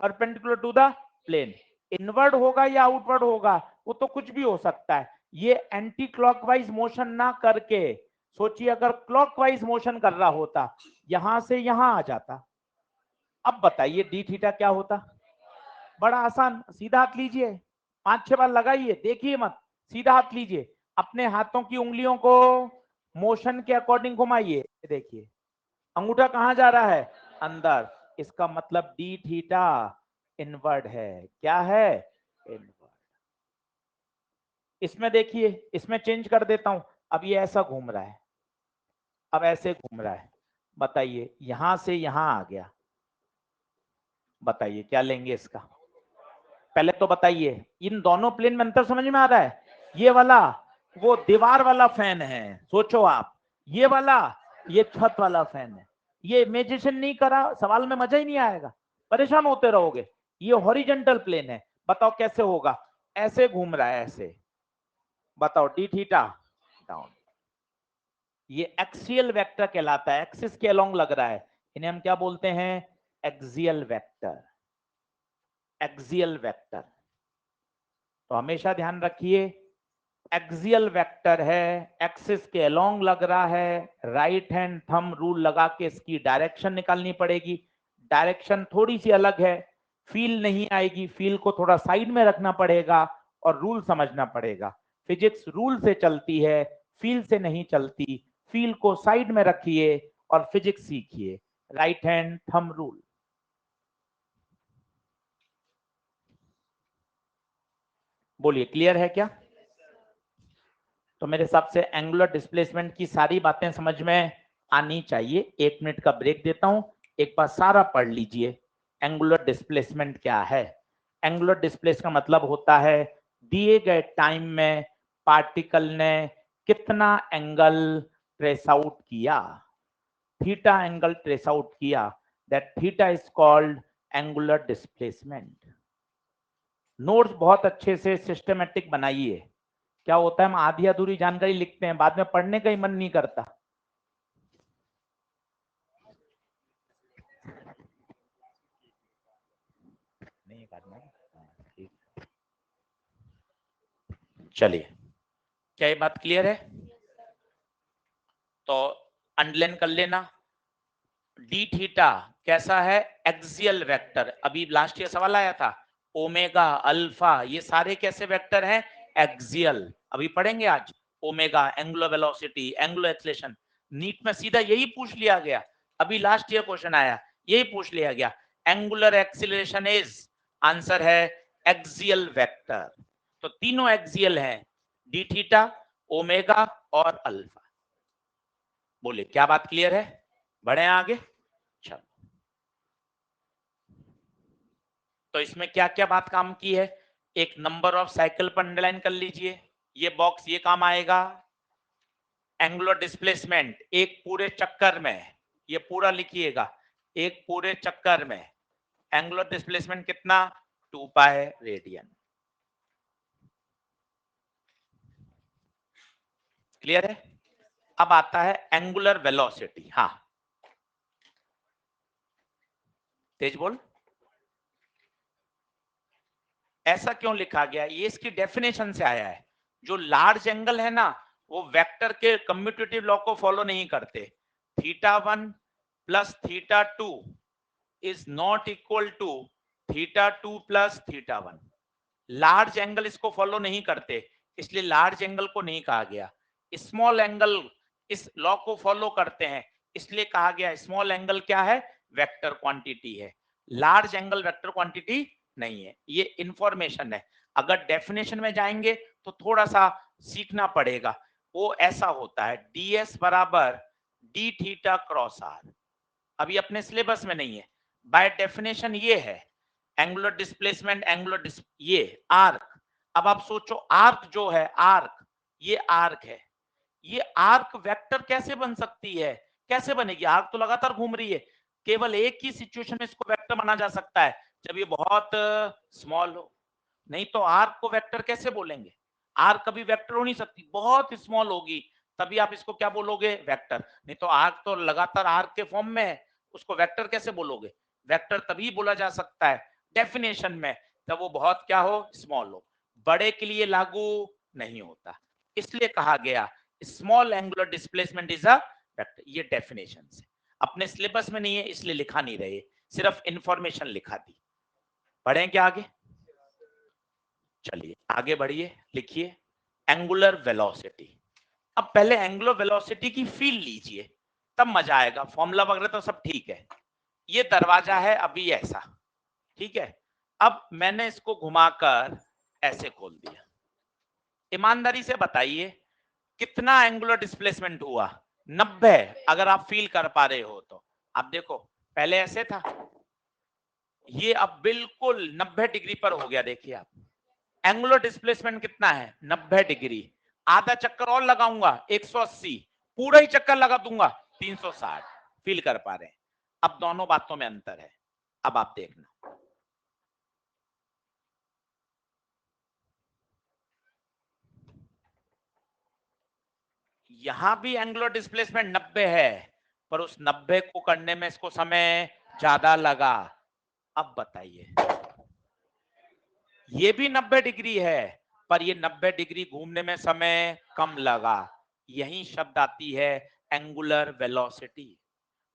perpendicular to the plane. Inward होगा या आउटवर्ड होगा वो तो कुछ भी हो सकता है। ये एंटी क्लॉकवाइज मोशन ना करके, सोचिए अगर क्लॉकवाइज मोशन कर रहा होता, यहां से यहां आ जाता, अब बताइए डी थीटा क्या होता। बड़ा आसान, सीधा हाथ लीजिए, 5-6 बार लगाइए, देखिए मत, सीधा हाथ लीजिए, अपने हाथों की उंगलियों को मोशन के अकॉर्डिंग घुमाइए, देखिए अंगूठा कहां जा रहा है, अंदर, इसका मतलब डी थीटा इनवर्ड है। क्या है, इनवर्ड। इसमें देखिए, इसमें चेंज कर देता हूं, अब ये ऐसा घूम रहा है, अब ऐसे घूम रहा है, बताइए यहां से यहां आ गया, बताइए क्या लेंगे इसका। पहले तो बताइए इन दोनों प्लेन में अंतर समझ में आ रहा है। ये वाला वो दीवार वाला फैन है, सोचो आप, ये वाला ये छत वाला फैन है। ये इमेजिनेशन नहीं करा सवाल में मजा ही नहीं आएगा, परेशान होते रहोगे। ये हॉरिजॉन्टल प्लेन है, बताओ कैसे होगा, ऐसे घूम रहा है ऐसे, बताओ डी थीटा डाउन। ये एक्सियल वेक्टर कहलाता है, एक्सिस के अलोंग लग रहा है, इन्हें हम क्या बोलते हैं, एक्सियल वेक्टर, एक्सियल वेक्टर। तो हमेशा ध्यान रखिए एक्सियल वेक्टर है, एक्सिस के अलोंग लग रहा है, राइट हैंड थंब रूल लगा के इसकी डायरेक्शन निकालनी पड़ेगी। डायरेक्शन थोड़ी सी अलग है, फील नहीं आएगी, फील को थोड़ा साइड में रखना पड़ेगा और रूल समझना पड़ेगा। फिजिक्स रूल से चलती है, फील से नहीं चलती। फील को साइड में रखिए और फिजिक्स सीखिए, राइट हैंड थंब रूल। बोलिए क्लियर है क्या। तो मेरे हिसाब से एंगुलर डिस्प्लेसमेंट की सारी बातें समझ में आनी चाहिए। 1 मिनट का ब्रेक देता हूं, एक बार सारा पढ़ लीजिए। एंगुलर डिस्प्लेसमेंट क्या है। एंगुलर डिस्प्लेस का मतलब होता है दिए गए टाइम में पार्टिकल ने कितना एंगल ट्रेस आउट किया, थीटा एंगल ट्रेस आउट किया, that theta is called angular displacement. Notes बहुत अच्छे से सिस्टमेटिक बनाइए। क्या होता है हम आधी अधूरी जानकारी लिखते हैं, बाद में पढ़ने का ही मन नहीं करता। नहीं करना, चलिए क्या ये बात क्लियर है। तो अंडरलाइन कर लेना, डी थीटा कैसा है, एक्सियल वेक्टर। अभी लास्ट ईयर सवाल आया था, ओमेगा अल्फा ये सारे कैसे वेक्टर हैं, एक्सियल। अभी पढ़ेंगे आज omega, angular velocity, angular acceleration. NEET में सीधा यही पूछ लिया गया, अभी लास्ट ईयर क्वेश्चन आया, यही पूछ लिया गया, एंगुलर एक्सेलरेशन इज, आंसर है एक्सियल वेक्टर। तो तीनों एक्सियल है, डी थीटा, ओमेगा और अल्फा। बोले क्या बात क्लियर है, बढ़े आगे। चलो, तो इसमें क्या क्या बात काम की है, एक नंबर ऑफ साइकिल पर अंडरलाइन कर लीजिए, ये बॉक्स ये काम आएगा। एंगुलर डिस्प्लेसमेंट एक पूरे चक्कर में, ये पूरा लिखिएगा, एक पूरे चक्कर में एंगुलर डिस्प्लेसमेंट कितना, 2 पाई रेडियन। क्लियर है। अब आता है एंगुलर वेलोसिटी। हाँ तेज बोल, ऐसा क्यों लिखा गया, ये इसकी डेफिनेशन से आया है। जो लार्ज एंगल है ना वो वेक्टर के कम्यूटेटिव लॉ को फॉलो नहीं करते। θ1 plus θ2 is not equal to θ2 plus θ1। Large angle इसको फॉलो नहीं करते, इसलिए लार्ज एंगल को नहीं कहा गया। स्मॉल एंगल इस लॉ को फॉलो करते हैं, इसलिए कहा गया स्मॉल एंगल क्या है, वेक्टर क्वांटिटी है। लार्ज एंगल वेक्टर क्वांटिटी नहीं है, ये इंफॉर्मेशन है। अगर डेफिनेशन में जाएंगे तो थोड़ा सा सीखना पड़ेगा। वो ऐसा होता है ds बराबर डी थीटा क्रॉस आर, अभी अपने सिलेबस में नहीं है। बाय डेफिनेशन ये है एंगुलर डिस्प्लेसमेंट, एंगुलर ये आर्क। अब आप सोचो आर्क जो है, आर्क ये आर्क है, ये आर्क वेक्टर कैसे बन सकती है, कैसे बनेगी, आर्क तो लगातार घूम रही है। केवल एक ही सिचुएशन में इसको वेक्टर माना जा सकता है, जब ये बहुत स्मॉल हो। नहीं तो आर्क को वेक्टर कैसे बोलेंगे? आर्क कभी वेक्टर हो नहीं सकती, बहुत स्मॉल होगी, तभी आप इसको क्या बोलोगे? वेक्टर। नहीं तो आर्क तो लगातार आर्क के फॉर्म में है, उसको वेक्टर कैसे बोलोगे? वेक्टर तभी बोला जा सकता है डेफिनेशन में, जब वो बहुत क्या हो? स्मॉल हो। बड़े के लिए लागू नहीं होता, इसलिए कहा गया small angular displacement is a vector. ये डेफिनेशन है, अपने सिलेबस में नहीं है इसलिए लिखा नहीं रहे, सिर्फ इंफॉर्मेशन लिखा दी। बढ़े क्या आगे? चलिए आगे बढ़िए, लिखिए एंगुलर वेलोसिटी। अब पहले एंगुलर वेलोसिटी की फील लीजिए, तब मजा आएगा। फॉर्मूला वगैरह तो सब ठीक है। ये दरवाजा है अभी ऐसा, ठीक है। अब मैंने इसको घुमाकर ऐसे खोल दिया। ईमानदारी से बताइए कितना एंगुलर डिस्प्लेसमेंट हुआ? 90। अगर आप फील कर पा रहे हो तो आप देखो, पहले ऐसे था, ये अब बिल्कुल 90 डिग्री पर हो गया। देखिए आप, एंगुलर डिस्प्लेसमेंट कितना है? 90 डिग्री। आधा चक्कर और लगाऊंगा 180, पूरा ही चक्कर लगा दूंगा 360। फील कर पा रहे हैं? अब दोनों बातों में अंतर है। अब आप देखना, यहां भी एंगुलर डिस्प्लेसमेंट 90 है, पर उस 90 को करने में इसको समय ज्यादा लगा। अब बताइए, ये भी 90 डिग्री है, पर ये 90 डिग्री घूमने में समय कम लगा। यही शब्द आती है एंगुलर वेलोसिटी।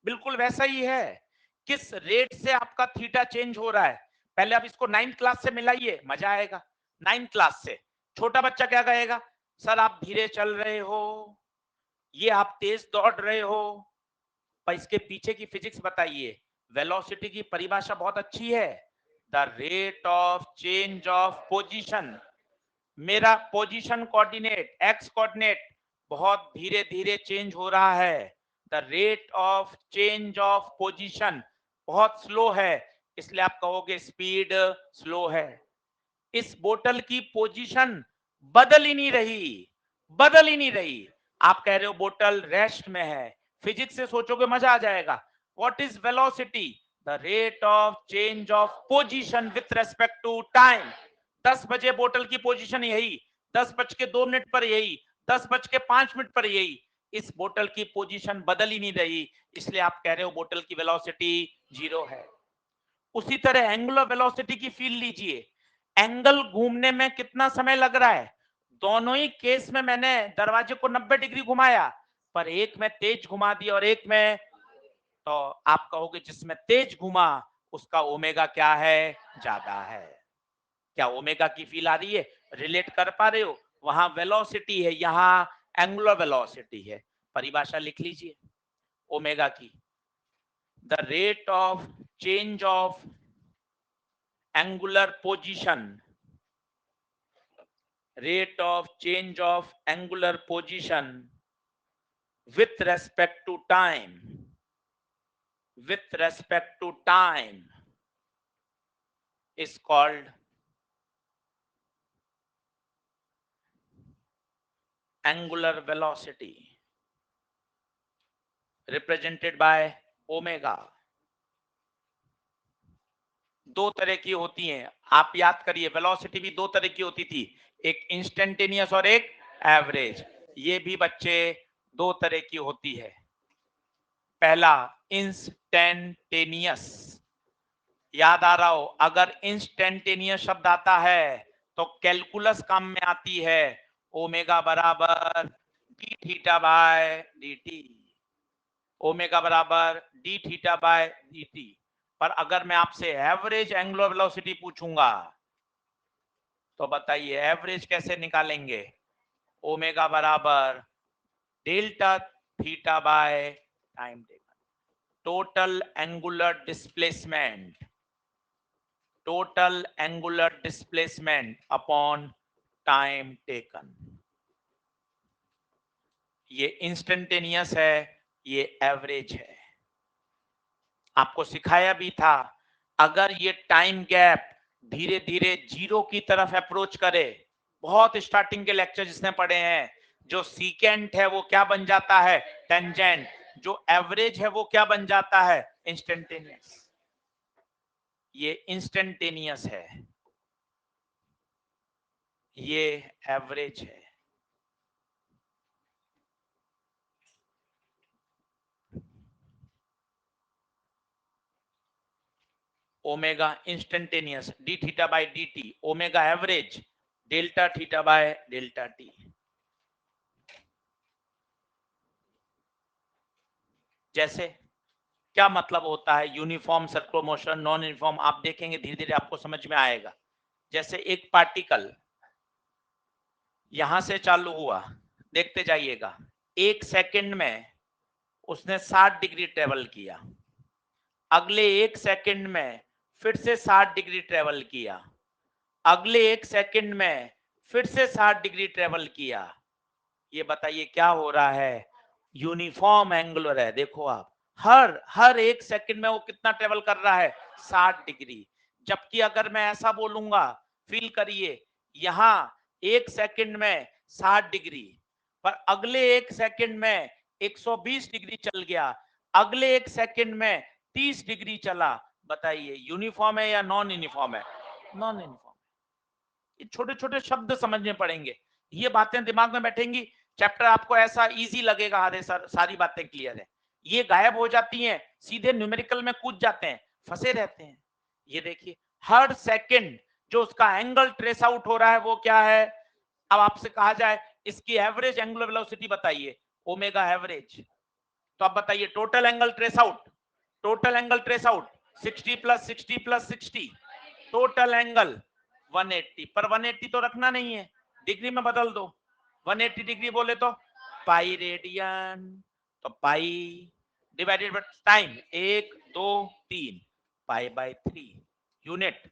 बिल्कुल वैसा ही है, किस रेट से आपका थीटा चेंज हो रहा है। पहले आप इसको 9th क्लास से मिलाइए, मजा आएगा। 9th क्लास से छोटा बच्चा क्या कहेगा? सर आप धीरे चल रहे हो, ये आप तेज दौड़ रहे हो, पर इसके पीछे की फिजिक्स बताइए। वेलोसिटी की परिभाषा बहुत अच्छी है, the rate of change of position. मेरा पोजीशन कोऑर्डिनेट एक्स कोऑर्डिनेट बहुत धीरे धीरे चेंज हो रहा है, the rate of change of position बहुत स्लो है, इसलिए आप कहोगे स्पीड स्लो है। इस बोतल की पोजीशन बदल ही नहीं रही, बदल ही नहीं रही। आप कह रहे हो बोतल रेस्ट में है, फिजिक्स से सोचोगे मजा आ जाएगा। What is velocity? The rate of change of position with respect to time. 10 बजे बोतल की पोजीशन यही, 10:02 पर यही, 10:05 पर यही। इस बोतल की पोजीशन बदल ही नहीं रही, इसलिए आप कह रहे हो बोतल की वेलोसिटी 0 है। उसी तरह एंगुलर वेलोसिटी की फील लीजिए, एंगल घूमने में कितना समय लग रहा है? दोनों ही केस में मैंने दरवाजे को 90 डिग्री घुमाया, पर एक में तेज घुमा दिया और एक में, तो आप कहोगे जिसमें तेज घुमा उसका ओमेगा क्या है? ज्यादा है। क्या ओमेगा की फील आ रही है? रिलेट कर पा रहे हो? वहां वेलोसिटी है, यहां एंगुलर वेलोसिटी है। परिभाषा लिख लीजिए ओमेगा की, the rate of change of angular position, rate of change of angular position with respect to time, with respect to time is called angular velocity, represented by omega। दो तरह की होती हैं, आप याद करिए, वेलोसिटी भी दो तरह की होती थी, एक इंस्टेंटेनियस और एक एवरेज। ये भी बच्चे दो तरह की होती है। पहला इंस्टेंटेनियस, याद आ रहा हो, अगर इंस्टेंटेनियस शब्द आता है तो कैलकुलस काम में आती है, ओमेगा बराबर D theta by D T, omega बराबर D theta by D T. पर अगर मैं आपसे एवरेज एंगुलर वेलोसिटी पूछूंगा तो बताइए एवरेज कैसे निकालेंगे? ओमेगा बराबर delta theta by time taken, total angular displacement, total angular displacement upon time taken। ये इंस्टेंटेनियस है, ये एवरेज है। आपको सिखाया भी था, अगर ये टाइम गैप धीरे धीरे जीरो की तरफ अप्रोच करे, बहुत स्टार्टिंग के लेक्चर जिसने पढ़े हैं, जो सीकेंट है वो क्या बन जाता है? टेंजेंट। जो एवरेज है वो क्या बन जाता है? इंस्टेंटेनियस, ये इंस्टेंटेनियस है, ये एवरेज है। Omega instantaneous D theta by D T, omega average delta theta by delta T. जैसे क्या मतलब होता है uniform circular motion, non uniform, आप देखेंगे धीरे धीरे आपको समझ में आएगा। जैसे एक पार्टिकल यहां से चालू हुआ, देखते जाइएगा, 1 सेकंड में उसने 60 डिग्री ट्रेवल किया, अगले 1 सेकंड में फिर से 60 डिग्री ट्रेवल किया, अगले 1 सेकंड में फिर से 60 डिग्री ट्रेवल किया। ये बताइए क्या हो रहा है? यूनिफॉर्म एंगुलर है। देखो आप, हर 1 सेकंड में वो कितना ट्रेवल कर रहा है? 60 डिग्री। जबकि अगर मैं ऐसा बोलूंगा, फील करिए, यहां 1 सेकंड में 60 डिग्री, पर अगले 1 सेकंड में 120 डिग्री चल गया, अगले 1 सेकंड में 30 डिग्री चला। बताइए यूनिफॉर्म है या नॉन यूनिफॉर्म है? Non uniform. ये छोटे छोटे शब्द समझने पड़ेंगे, ये बातें दिमाग में बैठेंगी, चैप्टर आपको ऐसा इजी लगेगा। अरे सर सारी बातें क्लियर है, ये गायब हो जाती हैं, सीधे न्यूमेरिकल में कूद जाते हैं, फंसे रहते हैं। ये देखिए हर सेकंड जो उसका एंगल ट्रेस आउट हो रहा है वो क्या है? अब आपसे कहा जाए इसकी एवरेज एंगुलर वेलोसिटी बताइए, ओमेगा एवरेज, तो आप बताइए total angle trace out, total angle trace out 60 plus 60 plus 60, total angle 180, पर 180 तो रखना नहीं है, डिग्री में बदल दो। 180 डिग्री बोले तो पाई रेडियन, तो पाई divided by time 1 2 3, pi by 3, unit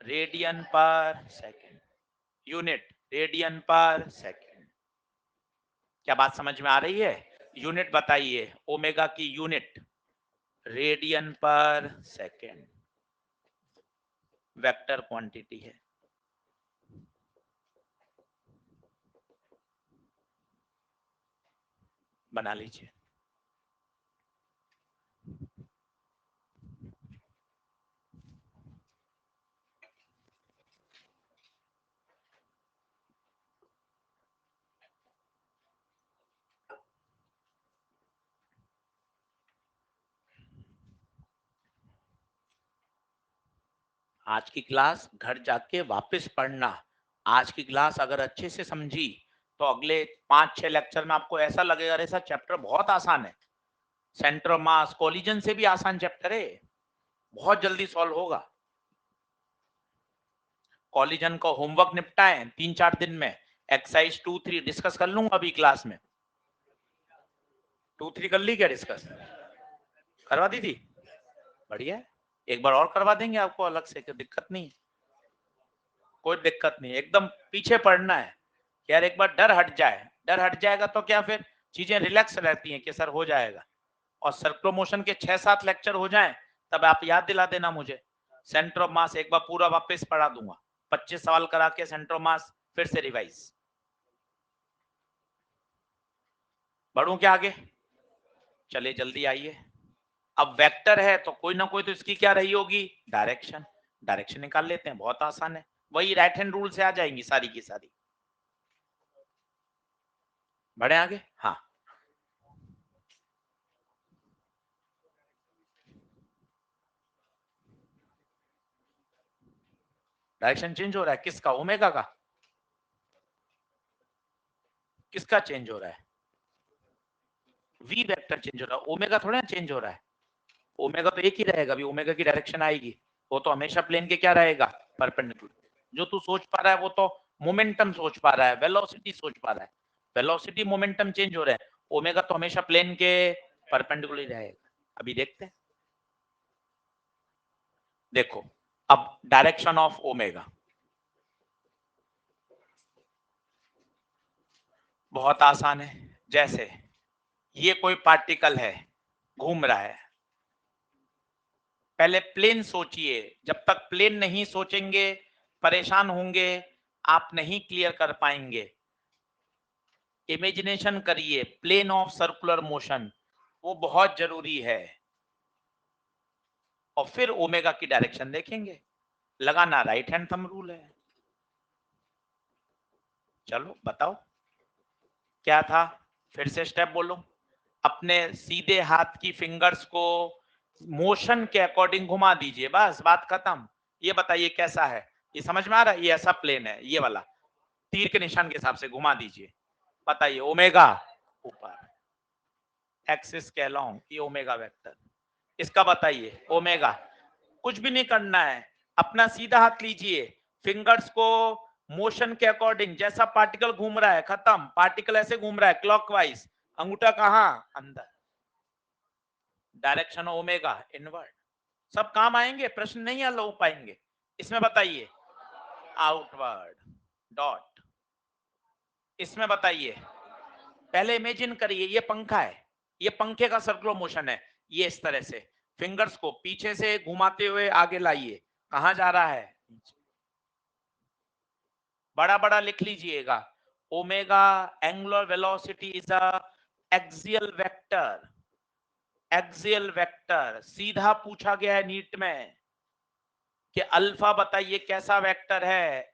radian पर सेकंड, यूनिट रेडियन पर सेकंड। क्या बात समझ में आ रही है? यूनिट बताइए, ओमेगा की यूनिट रेडियन पर सेकंड, वेक्टर क्वांटिटी है। बना लीजिए। आज की क्लास घर जाके वापस पढ़ना। आज की क्लास अगर अच्छे से समझी तो अगले 5-6 लेक्चर में आपको ऐसा लगेगा अरे सर चैप्टर बहुत आसान है, सेंटर ऑफ मास कोलिजन से भी आसान चैप्टर है, बहुत जल्दी सॉल्व होगा। कोलिजन का होमवर्क निपटाएं 3-4 दिन में, एक्सरसाइज 2-3 डिस्कस कर लूंगा अभी क्लास में। 2-3 कर ली क्या डिस्कस? करवा दी थी? बढ़िया, एक बार और करवा देंगे आपको अलग से, कोई दिक्कत नहीं, कोई दिक्कत नहीं, एकदम पीछे पड़ना है यार, एक बार डर हट जाए, डर हट जाएगा तो क्या फिर चीजें रिलैक्स रहती हैं कि सर हो जाएगा। और सर्कुलर मोशन के 6-7 लेक्चर हो जाएं तब आप याद दिला देना मुझे, सेंटर ऑफ मास एक बार पूरा वापस पढ़ा दूंगा, 25 सवाल करा के सेंटर ऑफ मास फिर से रिवाइज। बढ़ूं क्या आगे? चलिए जल्दी आइए। अब वेक्टर है तो कोई ना कोई तो इसकी क्या रही होगी? डायरेक्शन, डायरेक्शन निकाल लेते हैं, बहुत आसान है, वही राइट हैंड रूल से आ जाएंगी सारी की सारी। बढ़े आगे? हाँ, डायरेक्शन चेंज हो रहा है, किसका? ओमेगा का? किसका चेंज हो रहा है? वी वेक्टर चेंज हो रहा है, ओमेगा थोड़ा चेंज हो रहा है। ओमेगा तो एक ही रहेगा, अभी ओमेगा की डायरेक्शन आएगी, वो तो हमेशा प्लेन के क्या रहेगा? परपेंडिकुलर। जो तू सोच पा रहा है वो तो मोमेंटम सोच पा रहा है, वेलोसिटी सोच पा रहा है, वेलोसिटी मोमेंटम चेंज हो रहा है, ओमेगा तो हमेशा प्लेन के परपेंडिकुलर ही रहेगा। अभी देखते हैं, देखो अब डायरेक्शन ऑफ ओमेगा बहुत आसान है। जैसे ये कोई पार्टिकल है, घूम रहा है, पहले प्लेन सोचिए, जब तक प्लेन नहीं सोचेंगे परेशान होंगे, आप नहीं क्लियर कर पाएंगे। इमेजिनेशन करिए, प्लेन ऑफ सर्कुलर मोशन, वो बहुत जरूरी है। और फिर ओमेगा की डायरेक्शन देखेंगे, लगाना राइट हैंड थंब रूल है। चलो बताओ क्या था, फिर से स्टेप बोलो। अपने सीधे हाथ की फिंगर्स को मोशन के अकॉर्डिंग घुमा दीजिए, बस बात खत्म। ये बताइए कैसा है, ये समझ में आ रहा है? ये ऐसा प्लेन है, ये वाला तीर के निशान के हिसाब से घुमा दीजिए। बताइए ओमेगा ऊपर, एक्सिस के अलोंग, ये ओमेगा वेक्टर। इसका बताइए ओमेगा, कुछ भी नहीं करना है, अपना सीधा हाथ लीजिए, फिंगर्स को मोशन के अकॉर्डिंग, जैसा पार्टिकल घूम रहा है खत्म, पार्टिकल ऐसे घूम रहा है क्लॉकवाइज, अंगूठा कहां? अंदर, डायरेक्शन ओमेगा इनवर्ड। सब काम आएंगे, प्रश्न नहीं हल हो पाएंगे। इसमें बताइए आउटवर्ड डॉट, इसमें बताइए, पहले इमेजिन करिए ये पंखा है, ये पंखे का सर्कुलर मोशन है, ये इस तरह से फिंगर्स को पीछे से घुमाते हुए आगे लाइए, कहां जा रहा है? बड़ा बड़ा लिख लीजिएगा, omega angular velocity is a axial vector, axial vector. सीधा पूछा गया है नीट में कि अल्फा बताइए कैसा वेक्टर है,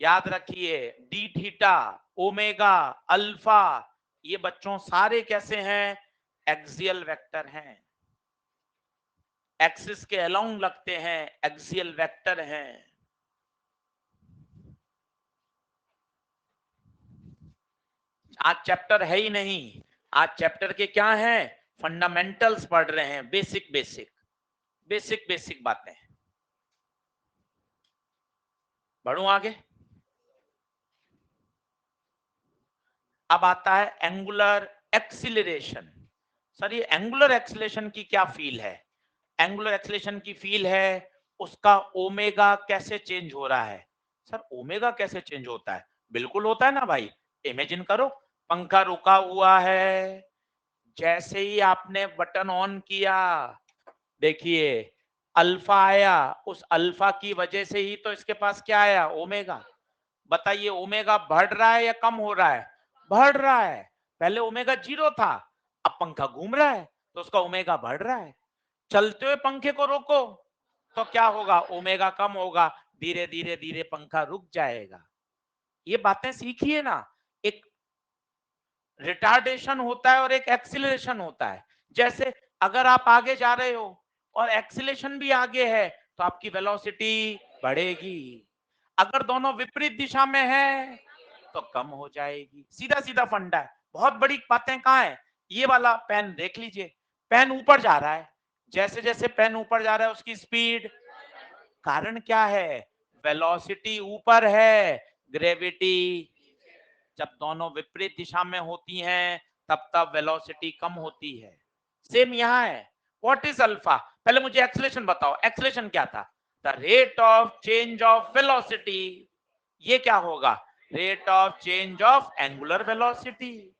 याद रखिए डी थीटा ओमेगा अल्फा, ये बच्चों सारे कैसे हैं? एक्सियल वेक्टर हैं, एक्सिस के अलोंग लगते हैं, एक्सियल वेक्टर हैं। आज चैप्टर है ही नहीं, आज चैप्टर के क्या हैं? फंडामेंटल्स पढ़ रहे हैं, बेसिक बेसिक बेसिक बेसिक बातें। बढ़ू आगे, अब आता है एंगुलर एक्सीलरेशन। सर ये एंगुलर एक्सीलरेशन की क्या फील है? एंगुलर एक्सीलरेशन की फील है उसका ओमेगा कैसे चेंज हो रहा है। सर ओमेगा कैसे चेंज होता है? बिल्कुल होता है ना भाई, इमेजिन करो, पंखा रुका हुआ है, जैसे ही आपने बटन ऑन किया, देखिए अल्फा आया, उस अल्फा की वजह से ही तो इसके पास क्या आया? ओमेगा। बताइए ओमेगा बढ़ रहा है या कम हो रहा है? बढ़ रहा है। पहले ओमेगा 0 था, अब पंखा घूम रहा है तो उसका ओमेगा बढ़ रहा है। चलते हुए पंखे को रोको तो क्या होगा? ओमेगा कम होगा, धीरे धीरे धीरे पंखा रुक जाएगा। ये बातें सीखिए ना, एक रिटार्डेशन होता है और एक एक्सीलरेशन होता है। जैसे अगर आप आगे जा रहे हो और एक्सीलरेशन भी आगे है तो आपकी वेलोसिटी बढ़ेगी, अगर दोनों विपरीत दिशा में है तो कम हो जाएगी। सीधा सीधा फंडा है, बहुत बड़ी बातें कहाँ है? ये वाला पेन देख लीजिए, पेन ऊपर जा रहा है, जैसे जैसे पेन ऊपर जा रहा है उसकी स्पीड, कारण क्या है? वेलोसिटी ऊपर है, ग्रेविटी। जब दोनों विपरीत दिशा में होती हैं तब तब वेलोसिटी कम होती है। सेम यहां है। What is alpha? पहले मुझे एक्सीलरेशन बताओ, एक्सीलरेशन क्या था? The rate of change of velocity. ये क्या होगा? Rate of change of angular velocity.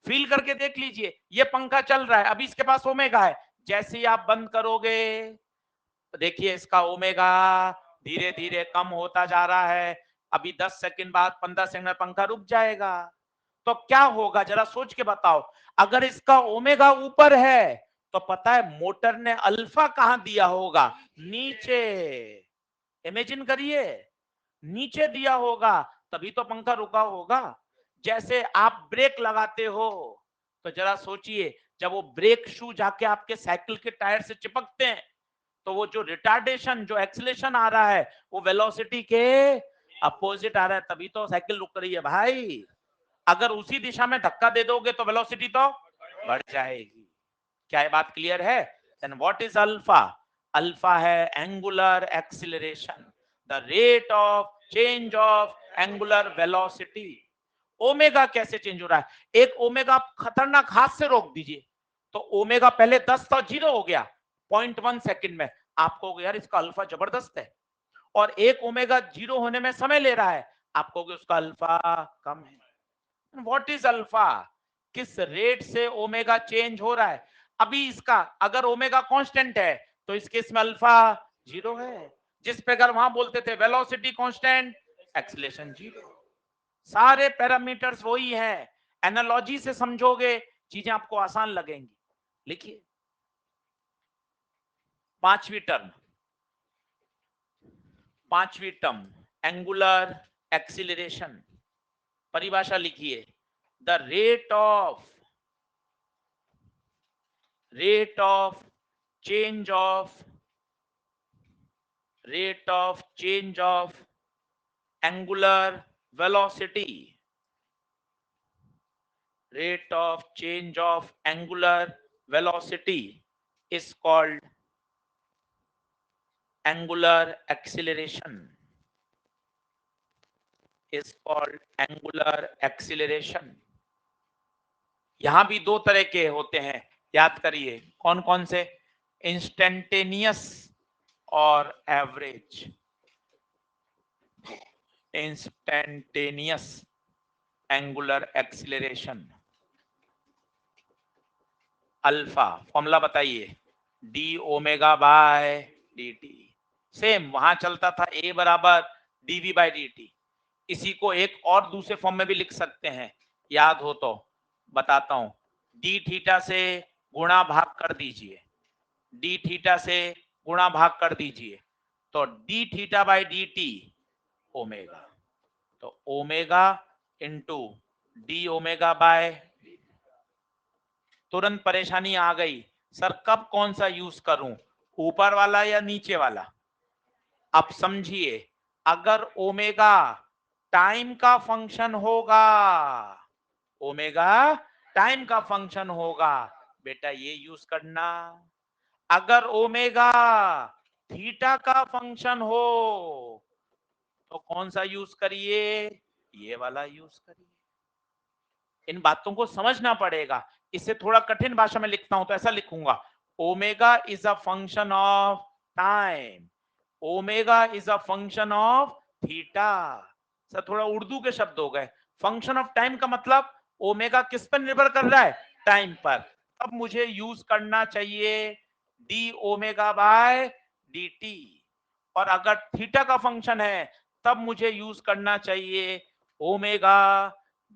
Feel करके देख लीजिए, ये पंखा चल रहा है, अभी इसके पास ओमेगा है, जैसे ही आप बंद करोगे तो देखिए इसका ओमेगा धीरे धीरे कम होता जा रहा है, अभी 10 सेकंड बाद 15 सेकंड में पंखा रुक जाएगा। तो क्या होगा जरा सोच के बताओ, अगर इसका ओमेगा ऊपर है तो पता है मोटर ने अल्फा कहां दिया होगा? नीचे। इमेजिन करिए, नीचे दिया होगा, तभी तो पंखा रुका होगा। जैसे आप ब्रेक लगाते हो तो जरा सोचिए, जब वो ब्रेक शू जाके आपके साइकिल के टायर से चिपकते हैं तो वो जो रिटार्डेशन, जो एक्सीलरेशन आ रहा है वो वेलोसिटी के अपोजिट आ रहा है, तभी तो साइकिल रुक रही है भाई। अगर उसी दिशा में धक्का दे दोगे तो वेलोसिटी तो बढ़ जाएगी। क्या ये बात क्लियर है? Then what is alpha? Alpha है angular acceleration, the rate of change of angular velocity. Omega कैसे चेंज हो रहा है? एक ओमेगा खतरनाक हाथ से रोक दीजिए तो ओमेगा पहले 10 था, 0 हो गया 0.1 सेकंड में, आपको यार इसका अल्फा जबरदस्त है। और एक ओमेगा 0 होने में समय ले रहा है, आपको उसका अल्फा कम है। What is alpha? किस रेट से ओमेगा चेंज हो रहा है? अभी इसका अगर ओमेगा कांस्टेंट है तो इस केस में अल्फा 0 है, जिस पे अगर वहां बोलते थे वेलोसिटी कांस्टेंट, एक्सीलरेशन 0। सारे पैरामीटर्स वही है, एनालॉजी से समझोगे चीजें आपको आसान लगेंगी। लिखिए पांचवी टर्म एंगुलर एक्सीलरेशन, परिभाषा लिखिए, the rate of change of angular velocity, rate of change of angular velocity is called angular acceleration, यहां भी दो तरह के होते हैं, याद करिए कौन कौन से, इंस्टेंटेनियस और average. Instantaneous angular acceleration, alpha formula बताइए, D omega by D T, same वहां चलता था ए बराबर डीवी बाय डी टी, इसी को एक और दूसरे फॉर्म में भी लिख सकते हैं, याद हो तो बताता हूं, डी थीटा से गुणा भाग कर दीजिए, डी थीटा से गुणा भाग कर दीजिए, तो D theta by D T omega, तो omega into D omega by, तुरंत परेशानी आ गई, सर कब कौन सा यूज करूं, ऊपर वाला या नीचे वाला। अब समझिए, अगर ओमेगा टाइम का फंक्शन होगा, ओमेगा टाइम का फंक्शन होगा, बेटा ये यूज करना, अगर ओमेगा थीटा का फंक्शन हो तो कौन सा यूज करिए, ये वाला यूज करिए। इन बातों को समझना पड़ेगा, इसे थोड़ा कठिन भाषा में लिखता हूं तो ऐसा लिखूंगा, omega is a function of time, omega is a function of theta. Sir थोड़ा उर्दू के शब्द हो गए, फंक्शन ऑफ टाइम का मतलब ओमेगा किस पर निर्भर कर रहा है, टाइम पर, अब मुझे यूज करना चाहिए D omega by D T, और अगर थीटा का फंक्शन है तब मुझे यूज करना चाहिए omega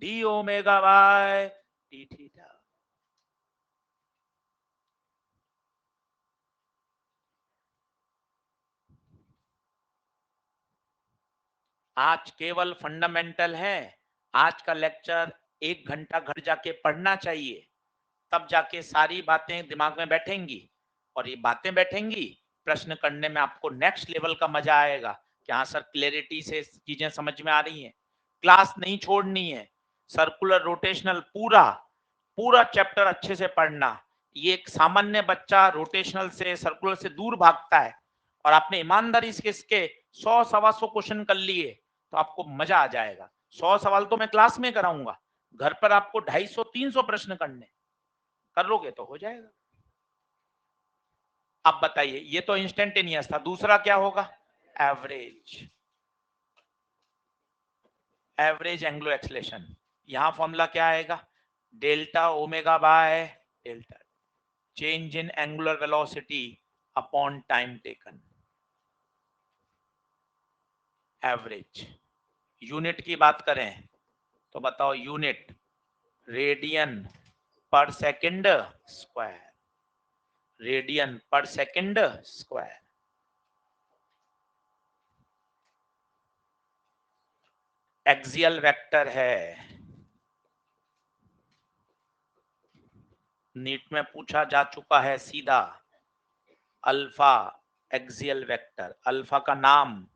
d omega by d theta. आज केवल फंडामेंटल है, आज का लेक्चर 1 घंटा घर जाके पढ़ना चाहिए, तब जाके सारी बातें दिमाग में बैठेंगी, और ये बातें बैठेंगी, प्रश्न करने में आपको नेक्स्ट लेवल का मजा आएगा कि हाँ सर क्लैरिटी से चीजें समझ में आ रही हैं। क्लास नहीं छोड़नी है, सर्कुलर रोटेशनल पूरा चैप्टर अच्छे से पढ़ना। ये एक सामान्य बच्चा रोटेशनल से सर्कुलर से दूर भागता है, और आपने ईमानदारी से इसके 100-125 क्वेश्चन कर लिए तो आपको मजा आ जाएगा। 100 सवाल तो मैं क्लास में कराऊंगा, घर पर आपको 250-300 प्रश्न करने, कर लोगे तो हो जाएगा। अब बताइए, ये तो इंस्टेंटेनियस था, दूसरा क्या होगा, एवरेज एंगुलर एक्सीलरेशन। यहां फॉर्मूला क्या आएगा, delta omega by delta, change in angular velocity upon time taken. Average unit की बात करें तो बताओ, यूनिट रेडियन पर सेकंड स्क्वायर, रेडियन पर सेकंड स्क्वायर। एक्सियल वेक्टर है, नीट में पूछा जा चुका है सीधा, अल्फा एक्सियल वेक्टर, अल्फा का नाम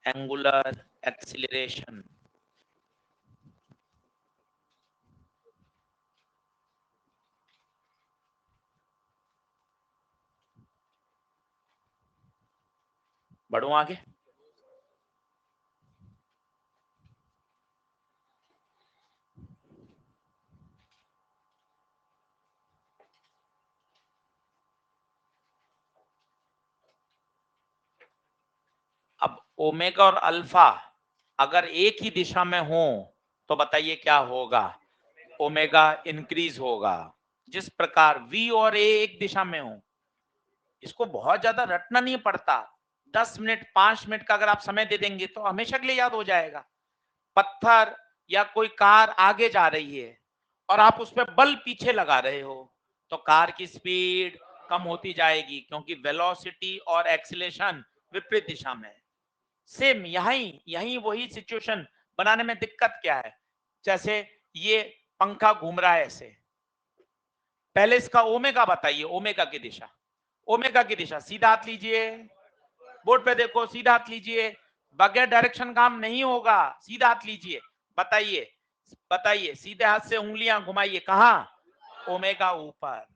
एंगुलर एक्सीलरेशन। बढ़ो आगे, अब ओमेगा और अल्फा अगर एक ही दिशा में हो तो बताइए क्या होगा, ओमेगा इंक्रीज होगा। जिस प्रकार V और A एक दिशा में हो, इसको बहुत ज्यादा रटना नहीं पड़ता, 10 मिनट 5 मिनट का अगर आप समय दे देंगे तो हमेशा के लिए याद हो जाएगा। पत्थर या कोई कार आगे जा रही है और आप उस पर बल पीछे लगा रहे हो, तो कार की स्पीड कम होती जाएगी, क्योंकि वेलोसिटी और एक्सीलरेशन विपरीत दिशा में है। सेम यही यही वही सिचुएशन बनाने में दिक्कत क्या है? जैसे ये पंखा घूम रहा है ऐसे, पहले इसका ओमेगा बताइए, ओमेगा की दिशा, ओमेगा की दिशा सीधा हाथ लीजिए, बोर्ड पे देखो, सीधा हाथ लीजिए, बगैर डायरेक्शन काम नहीं होगा, सीधा हाथ लीजिए, बताइए बताइए, सीधे हाथ से उंगलियां घुमाइए, कहां? ओमेगा ऊपर।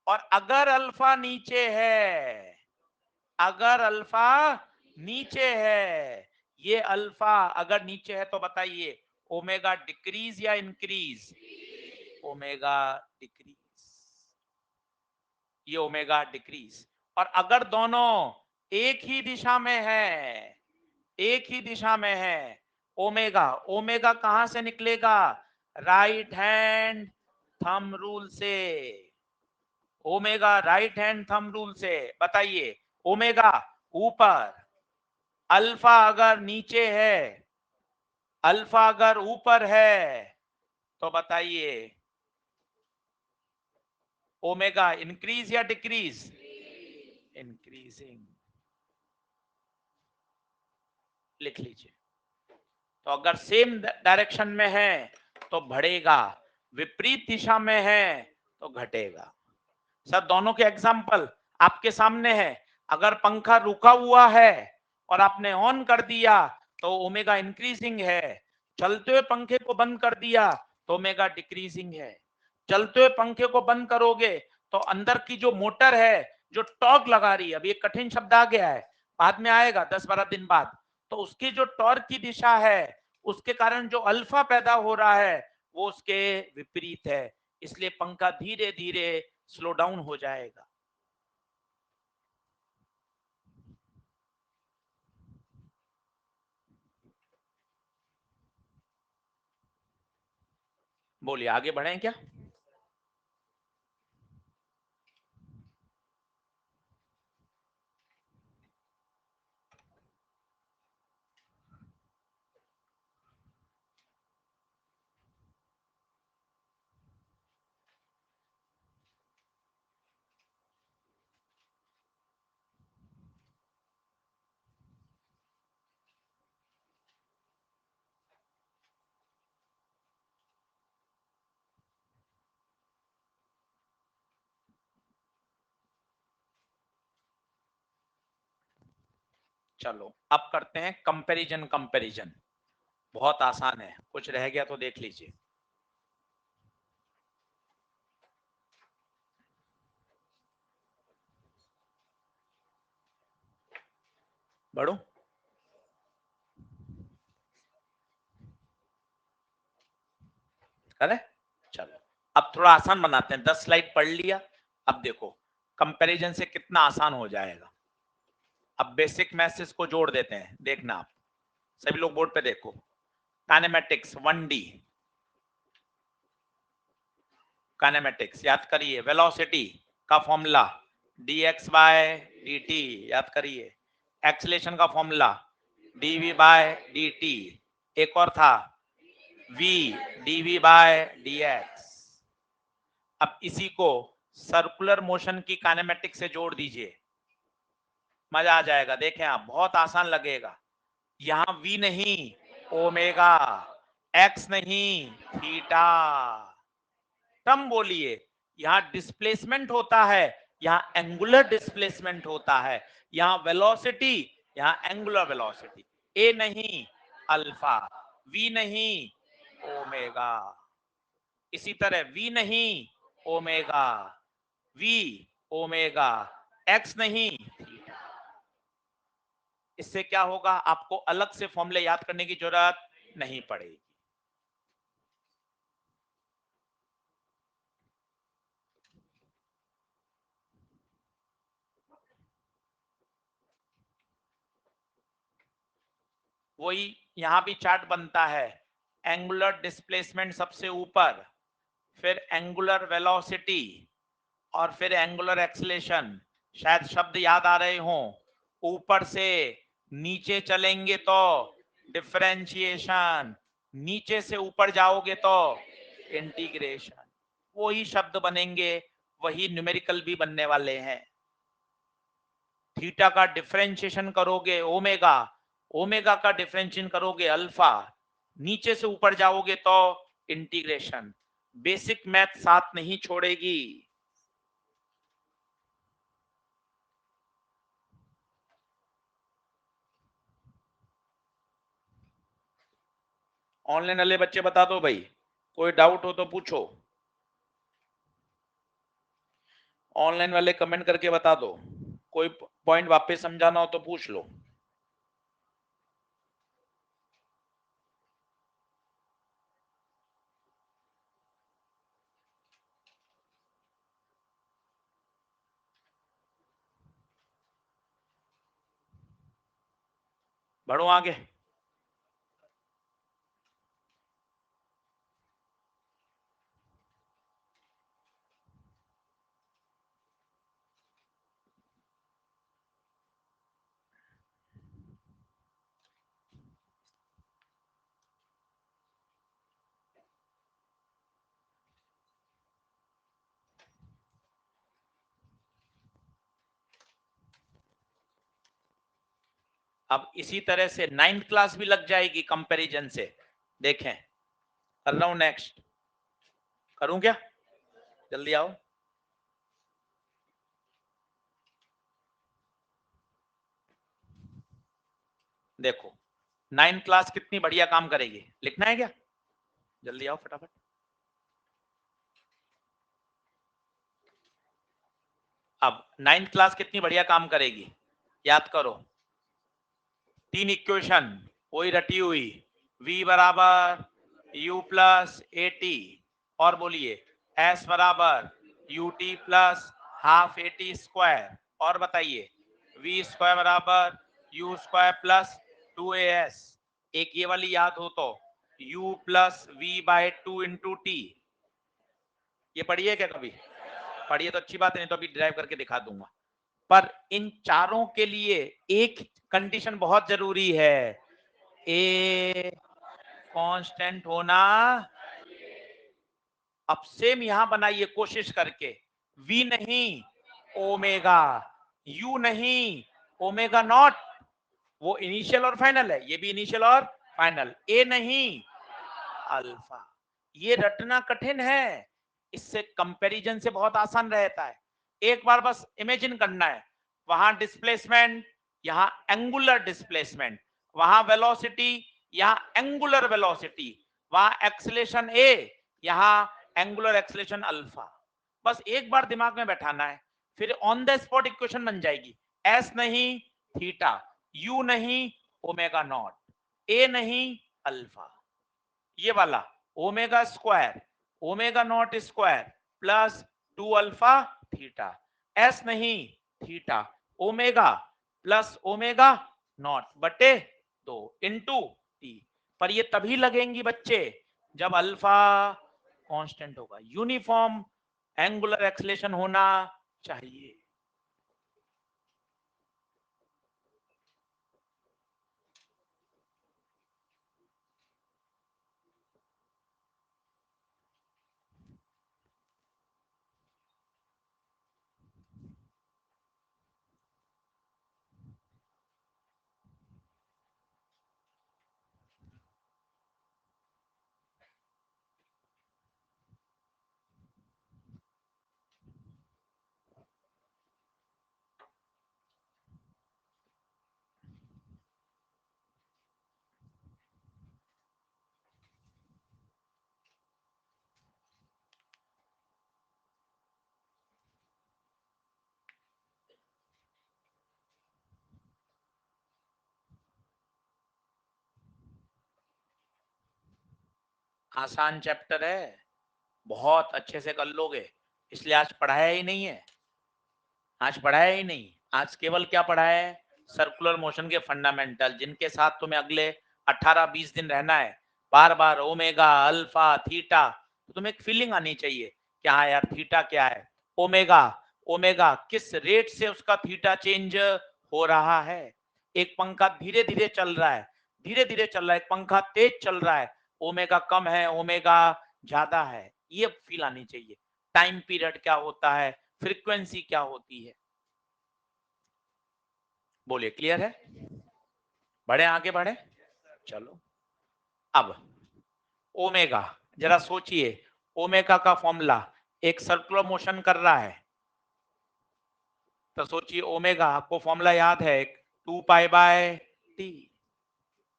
और अगर अल्फा नीचे है, अगर अल्फा नीचे है, ये अल्फा अगर नीचे है तो बताइए ओमेगा डिक्रीज या इंक्रीज? ओमेगा डिक्रीज, ये ओमेगा डिक्रीज। और अगर दोनों एक ही दिशा में है, एक ही दिशा में है, ओमेगा, ओमेगा कहां से निकलेगा? राइट हैंड थंब रूल से, omega right hand thumb rule से, बताइए ओमेगा ऊपर। अल्फा अगर नीचे है, अल्फा अगर ऊपर है तो बताइए ओमेगा इंक्रीज या डिक्रीज? इंक्रीजिंग, लिख लीजिए। तो अगर सेम डायरेक्शन में है तो बढ़ेगा, विपरीत दिशा में है तो घटेगा। सर दोनों के एग्जाम्पल आपके सामने है। अगर पंखा रुका हुआ है और आपने ऑन कर दिया तो ओमेगा इंक्रीजिंग है, चलते हुए पंखे को बंद कर दिया तो ओमेगा डिक्रीजिंग है। चलते हुए पंखे को बंद करोगे तो अंदर की जो मोटर है, जो टॉर्क लगा रही है, अब ये कठिन शब्द आ गया है, बाद में आएगा 10-12 दिन बाद, तो उसकी जो टॉर्क की दिशा है, उसके कारण जो अल्फा पैदा हो रहा है वो उसके विपरीत है, इसलिए पंखा धीरे धीरे स्लो डाउन हो जाएगा। बोलिए आगे बढ़ें क्या? चलो अब करते हैं कंपैरिजन। कंपैरिजन बहुत आसान है, कुछ रह गया तो देख लीजिए। बढ़ो, करे, चलो अब थोड़ा आसान बनाते हैं। 10 स्लाइड पढ़ लिया, अब देखो कंपैरिजन से कितना आसान हो जाएगा। अब बेसिक मैथ्स को जोड़ देते हैं, देखना आप सभी लोग बोर्ड पे देखो। काइनेमेटिक्स 1D, काइनेमेटिक्स याद करिए, वेलोसिटी का फॉर्मूला dx बाय dt, याद करिए। एक्सीलरेशन का फॉर्मूला dv बाय dt, एक और था v dv बाय dx। अब इसी को सर्कुलर मोशन की काइनेमेटिक्स से जोड़ दीजिए, मजा आ जाएगा। देखें आप, बहुत आसान लगेगा। यहां v नहीं ओमेगा, x नहीं थीटा। टर्म बोलिए, यहां डिस्प्लेसमेंट होता है, यहां एंगुलर डिस्प्लेसमेंट होता है, यहां वेलोसिटी, यहां एंगुलर वेलोसिटी। ए नहीं अल्फा, v नहीं ओमेगा, इसी तरह v नहीं ओमेगा, v ओमेगा, x नहीं थीटा। इससे क्या होगा, आपको अलग से फॉर्मूले याद करने की जरूरत नहीं पड़ेगी। वही यहां भी चार्ट बनता है, एंगुलर डिस्प्लेसमेंट सबसे ऊपर, फिर एंगुलर वेलोसिटी, और फिर एंगुलर एक्सीलरेशन। शायद शब्द याद आ रहे हों। ऊपर से नीचे चलेंगे तो डिफरेंशिएशन, नीचे से ऊपर जाओगे तो इंटीग्रेशन। वही शब्द बनेंगे, वही न्यूमेरिकल भी बनने वाले हैं। थीटा का डिफरेंशिएशन करोगे ओमेगा, ओमेगा का डिफरेंशिएशन करोगे अल्फा, नीचे से ऊपर जाओगे तो इंटीग्रेशन। बेसिक मैथ साथ नहीं छोड़ेगी। ऑनलाइन वाले बच्चे बता दो भाई, कोई डाउट हो तो पूछो। ऑनलाइन वाले कमेंट करके बता दो, कोई पॉइंट वापस समझाना हो तो पूछ लो। बढ़ो आगे। अब इसी तरह से 9th क्लास भी लग जाएगी कंपैरिजन से। देखें, कर रहा हूं नेक्स्ट, करूं क्या? जल्दी आओ। देखो 9th क्लास कितनी बढ़िया काम करेगी, लिखना है क्या? जल्दी आओ फटाफट। अब 9th क्लास कितनी बढ़िया काम करेगी, याद करो। 3 इक्वेशन वही रटी हुई, v बराबर u प्लस ए टी, और बोलिए s बराबर u t plus half a t square, और बताइए v स्क्वायर बराबर u स्क्वायर प्लस 2as। एक ये वाली याद हो तो u plus v by 2 into t, ये पढ़िए क्या कभी? पढ़िए तो अच्छी बात है, नहीं तो अभी ड्राइव करके दिखा दूंगा। पर इन चारों के लिए एक कंडीशन बहुत जरूरी है, ए कांस्टेंट होना। अब सेम यहां बनाइए कोशिश करके, v नहीं ओमेगा, u नहीं ओमेगा नॉट, वो इनिशियल और फाइनल है, ये भी इनिशियल और फाइनल, ए नहीं अल्फा। ये रटना कठिन है, इससे कंपैरिजन से बहुत आसान रहता है। एक बार बस इमेजिन करना है, वहां डिस्प्लेसमेंट, यहां एंगुलर डिस्प्लेसमेंट, वहां वेलोसिटी, यहां एंगुलर वेलोसिटी, वहां एक्सेलेरेशन ए, यहां एंगुलर एक्सेलेरेशन अल्फा। बस एक बार दिमाग में बैठाना है, फिर ऑन द स्पॉट इक्वेशन बन जाएगी। एस नहीं थीटा, यू नहीं ओमेगा नॉट, ए नहीं अल्फा, ये वाला omega square omega naught square plus 2 alpha theta, S नहीं theta omega plus omega naught बटे 2 इंटू टी। पर ये तभी लगेंगी बच्चे जब अल्फा कांस्टेंट होगा, यूनिफॉर्म एंगुलर एक्सेलेरेशन होना चाहिए। आसान चैप्टर है, बहुत अच्छे से कर लोगे, इसलिए आज पढ़ाया ही नहीं है। आज पढ़ाया ही नहीं, आज केवल क्या पढ़ा है, सर्कुलर मोशन के फंडामेंटल, जिनके साथ तुम्हें अगले 18-20 दिन रहना है। बार बार ओमेगा अल्फा थीटा, तो तुम्हें एक फीलिंग आनी चाहिए कि हाँ यार थीटा क्या है, ओमेगा ओमेगा किस रेट से उसका थीटा चेंज हो रहा है। एक पंखा धीरे धीरे चल रहा है, धीरे धीरे चल रहा है, एक पंखा तेज चल रहा है, ओमेगा कम है ओमेगा ज्यादा है, ये फील आनी चाहिए। टाइम पीरियड क्या होता है, फ्रीक्वेंसी क्या होती है। बोलिए, क्लियर है? बढ़े, आगे बढ़े, चलो। अब ओमेगा, जरा सोचिए, ओमेगा का फॉर्मूला, एक सर्कुलर मोशन कर रहा है तो सोचिए ओमेगा, आपको फॉर्मूला याद है, 2 पाई बाय टी।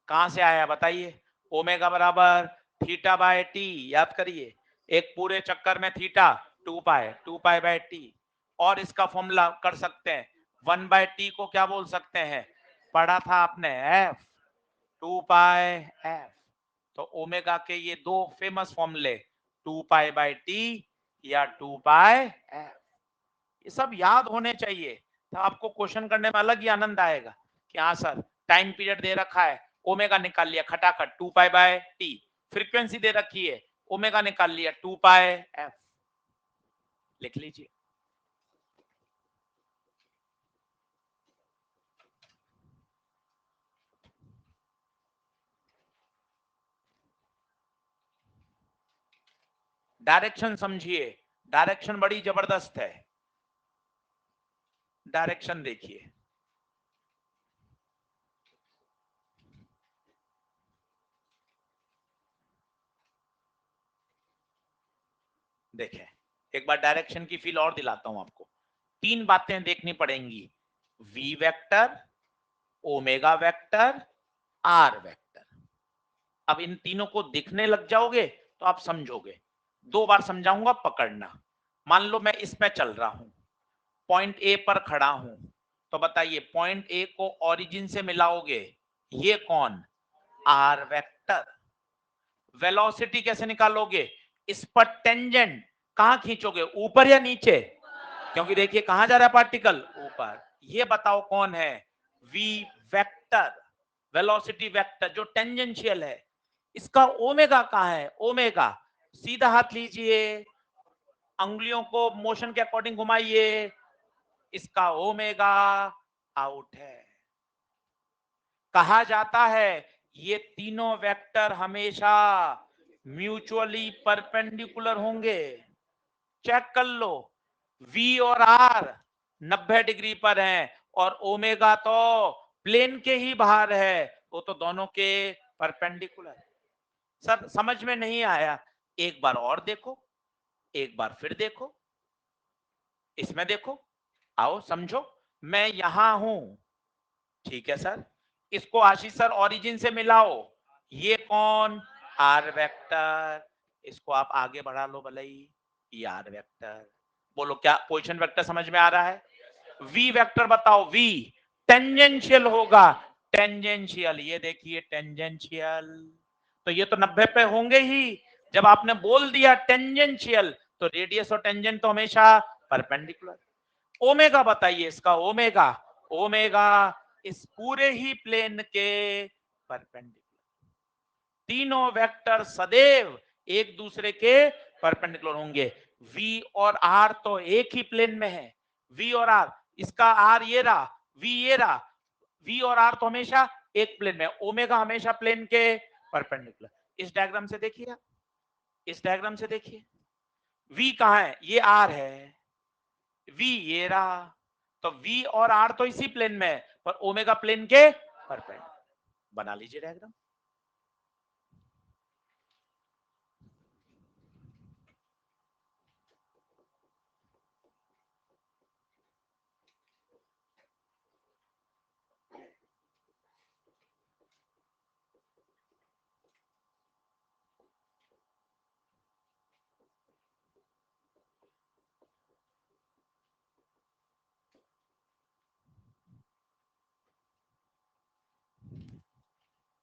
कहां से आया बताइए? ओमेगा बराबर थीटा बाय टी, याद करिए, एक पूरे चक्कर में थीटा 2 पाई बाय टी। और इसका फॉर्मूला कर सकते हैं, 1 बाय टी को क्या बोल सकते हैं, पढ़ा था आपने, एफ, 2 पाई एफ। तो ओमेगा के ये दो फेमस फॉर्मूले, 2 पाई बाय टी या 2 पाई एफ, ये सब याद होने चाहिए, तो आपको क्वेश्चन करने में अलग ही आनंद आएगा कि हाँ सर, टाइम पीरियड दे रखा है, ओमेगा निकाल लिया खटाखट 2 पाई बाय टी, फ्रीक्वेंसी दे रखी है, ओमेगा निकाल लिया 2 पाई एफ, लिख लीजिए। डायरेक्शन समझिए, डायरेक्शन बड़ी जबरदस्त है, डायरेक्शन देखिए, देखें, एक बार डायरेक्शन की फील और दिलाता हूं आपको। तीन बातें देखनी पड़ेंगी, v vector, omega vector, r vector. अब इन तीनों को दिखने लग जाओगे तो आप समझोगे, दो बार समझाऊंगा, पकड़ना। मान लो मैं इसमें चल रहा हूं, पॉइंट ए पर खड़ा हूं, तो बताइए पॉइंट ए को ओरिजिन से मिलाओगे, ये कौन, आर वेक्टर। वेलोसिटी कैसे निकालोगे, इस पर टेंजेंट कहां खींचोगे, ऊपर या नीचे, क्योंकि देखिए कहां जा रहा है पार्टिकल, ऊपर। ये बताओ कौन है, वी वेक्टर, वेलोसिटी वेक्टर जो टेंजेंशियल है। इसका ओमेगा कहां है, ओमेगा, सीधा हाथ लीजिए, अंगुलियों को मोशन के अकॉर्डिंग घुमाइए, इसका ओमेगा आउट है। कहा जाता है ये तीनों वेक्टर हमेशा म्यूचुअली परपेंडिकुलर होंगे। चेक कर लो, V और R 90 डिग्री पर हैं और ओमेगा तो प्लेन के ही बाहर है, वो तो दोनों के परपेंडिकुलर। सर समझ में नहीं आया, एक बार और देखो, एक बार फिर देखो, इसमें देखो, आओ समझो, मैं यहां हूं, ठीक है सर, इसको आशीष सर ओरिजिन से मिलाओ, ये कौन, आर वेक्टर, इसको आप आगे बढ़ा लो भले ही, ये आर वेक्टर। बोलो क्या पोजीशन वेक्टर समझ में आ रहा है? वी वेक्टर बताओ, वी टेंजेंशियल होगा, टेंजेंशियल, ये देखिए टेंजेंशियल, तो ये तो 90 पे होंगे ही। जब आपने बोल दिया टेंजेंशियल, तो रेडियस और टेंजेंट तो हमेशा परपेंडिकुलर। ओमेगा बताइए, इसका ओमेगा, ओमेगा इस पूरे ही प्लेन के परपेंडिकुलर। तीनों वेक्टर सदैव एक दूसरे के परपेंडिकुलर होंगे। वी और आर तो एक ही प्लेन में है, वी और आर, इसका आर ये रहा, वी ये रहा, वी और आर तो हमेशा एक प्लेन में, ओमेगा हमेशा प्लेन के परपेंडिकुलर। इस डायग्राम से देखिए, इस डायग्राम से देखिए, वी कहां है, ये आर है, वी ये रहा, तो वी और आर तो इसी प्लेन में है, पर ओमेगा प्लेन के परपेंडिकुलर। बना लीजिए डायग्राम।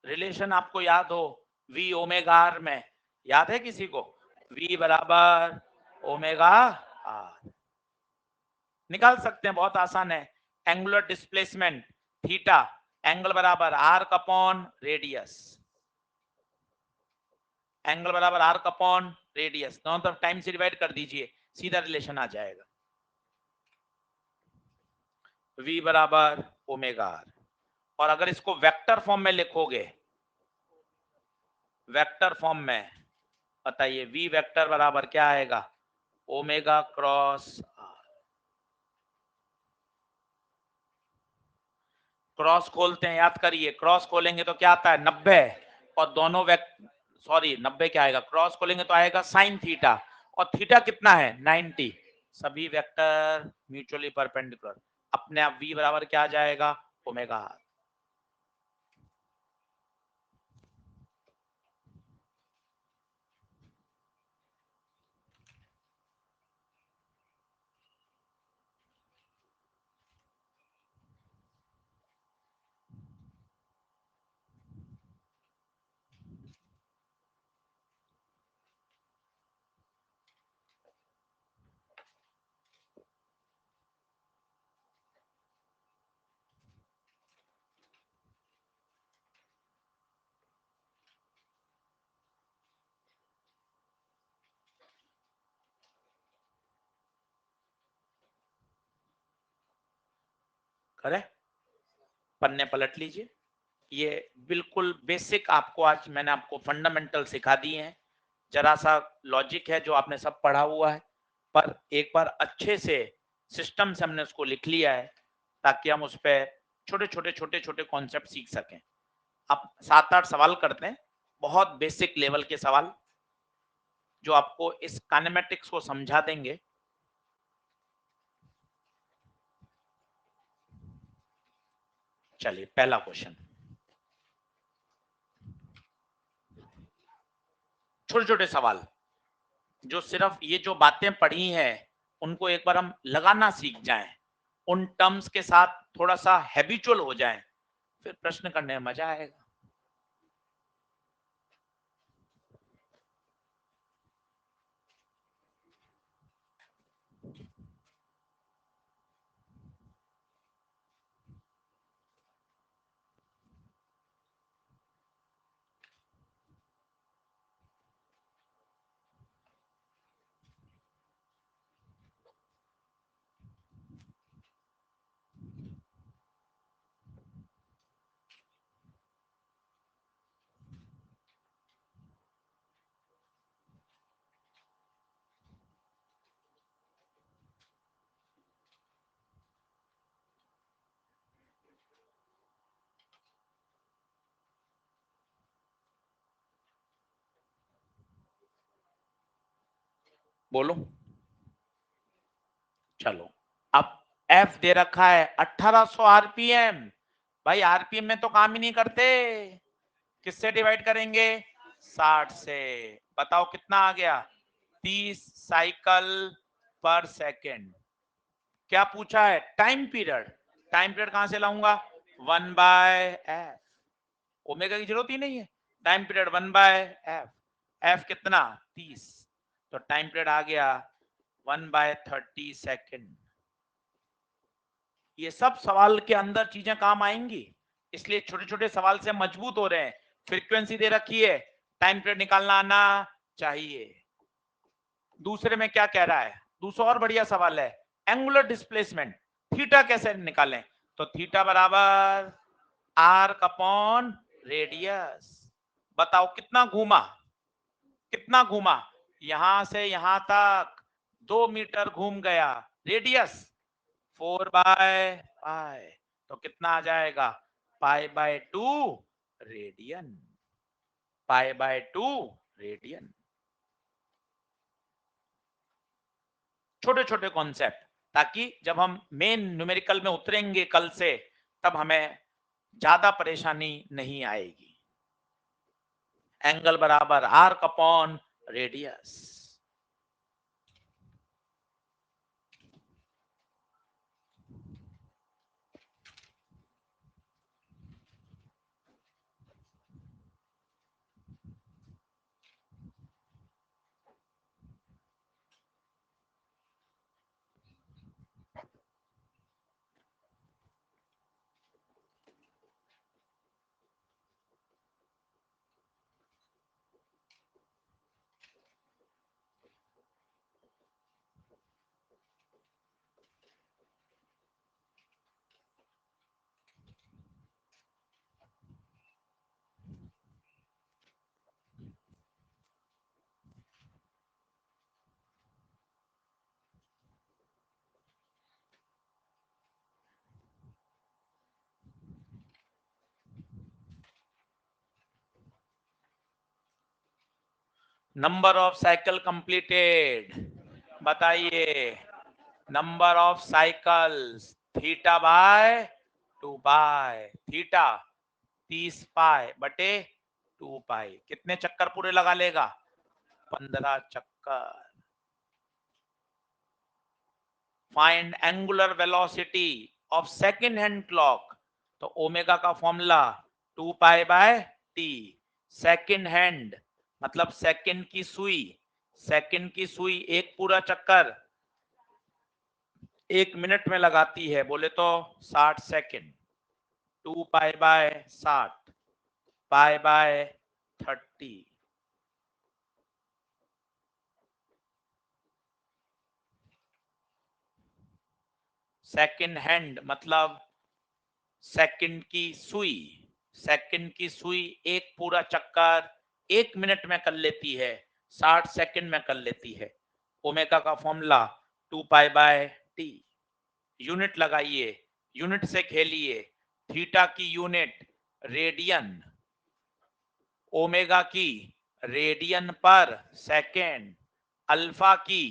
रिलेशन आपको याद हो, वी ओमेगा आर में, याद है किसी को, वी बराबर ओमेगा आर, निकाल सकते हैं, बहुत आसान है। एंगुलर डिस्प्लेसमेंट थीटा, एंगल बराबर आर अपॉन रेडियस, एंगल बराबर आर अपॉन रेडियस, दोनों तरफ टाइम से डिवाइड कर दीजिए, सीधा रिलेशन आ जाएगा, v बराबर ओमेगा आर। और अगर इसको वेक्टर फॉर्म में लिखोगे, वेक्टर फॉर्म में बताइए v वेक्टर बराबर क्या आएगा, ओमेगा क्रॉस क्रॉस खोलते हैं, याद करिए क्रॉस खोलेंगे तो क्या आता है 90, और दोनों सॉरी 90 क्या आएगा, क्रॉस खोलेंगे तो आएगा साइन थीटा, और थीटा कितना है 90। सभी वेक्टर म्यूचुअली परपेंडिकुलर, अपने आप v बराबर क्या आ जाएगा ओमेगा। करे पन्ने पलट लीजिए, ये बिल्कुल बेसिक आपको आज मैंने आपको फंडामेंटल सिखा दिए हैं। जरा सा लॉजिक है जो आपने सब पढ़ा हुआ है, पर एक बार अच्छे से सिस्टम से हमने उसको लिख लिया है ताकि हम उस पर छोटे छोटे कॉन्सेप्ट सीख सकें। आप 7-8 सवाल करते हैं, बहुत बेसिक लेवल के सवाल जो आपको इस काइनेमेटिक्स को समझा देंगे। चलिए पहला क्वेश्चन, छोटे छोटे सवाल जो सिर्फ ये जो बातें पढ़ी हैं उनको एक बार हम लगाना सीख जाएं, उन टर्म्स के साथ थोड़ा सा हैबिचुअल हो जाएं, फिर प्रश्न करने में मजा आएगा। बोलो। चलो अब एफ दे रखा है 1800 आरपीएम, भाई आरपीएम में तो काम ही नहीं करते, किससे डिवाइड करेंगे 60 से, बताओ कितना आ गया 30 साइकिल पर सेकेंड। क्या पूछा है टाइम पीरियड, टाइम पीरियड कहां से लाऊंगा 1/f, ओमेगा की जरूरत ही नहीं है, टाइम पीरियड 1/f, f कितना 30, तो टाइम पीरियड आ गया 1/30 सेकेंड। ये सब सवाल के अंदर चीजें काम आएंगी, इसलिए छोटे छोटे सवाल से मजबूत हो रहे हैं। फ्रीक्वेंसी दे रखी है, टाइम पीरियड निकालना आना चाहिए। दूसरे में क्या कह रहा है, दूसरा और बढ़िया सवाल है, एंगुलर डिस्प्लेसमेंट थीटा कैसे निकालें, तो थीटा बराबर आर्क अपॉन रेडियस। बताओ कितना घूमा, कितना घूमा, यहां से यहां तक 2 मीटर घूम गया, रेडियस 4/पाई, तो कितना आ जाएगा पाई/2 रेडियन, पाई/2 रेडियन। छोटे छोटे कॉन्सेप्ट, ताकि जब हम मेन न्यूमेरिकल में उतरेंगे कल से तब हमें ज्यादा परेशानी नहीं आएगी। एंगल बराबर arc upon radius. Number of cycle completed, बताइए number of cycles, theta by 2 pi, theta 30 pi बटे 2 पाई, कितने चक्कर पूरे लगा लेगा? 15 चक्कर। Find angular velocity of second hand clock, तो ओमेगा का formula 2 pi by T. Second hand मतलब सेकंड की सुई, सेकंड की सुई एक पूरा चक्कर 1 मिनट में लगाती है, बोले तो 60 second, 2 pi by 60 pi by 30। Second hand मतलब सेकंड की सुई, सेकंड की सुई एक पूरा चक्कर 1 मिनट में कर लेती है, 60 सेकंड में कर लेती है। ओमेगा का formula 2 pi by T. Unit लगाइए, यूनिट से खेलिए, थीटा की यूनिट रेडियन, ओमेगा की रेडियन पर सेकेंड, अल्फा की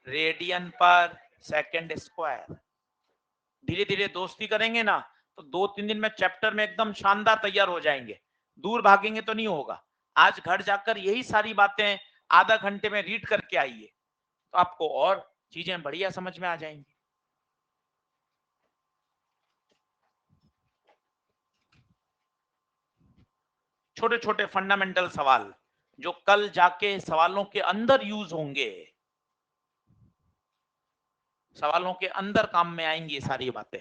रेडियन पर सेकेंड स्क्वायर। धीरे धीरे दोस्ती करेंगे ना तो 2-3 दिन में चैप्टर में एकदम शानदार तैयार हो जाएंगे, दूर भागेंगे तो नहीं होगा। आज घर जाकर यही सारी बातें आधा घंटे में रीड करके आइए, तो आपको और चीजें बढ़िया समझ में आ जाएंगी। छोटे छोटे फंडामेंटल सवाल जो कल जाके सवालों के अंदर यूज होंगे, सवालों के अंदर काम में आएंगी ये सारी बातें।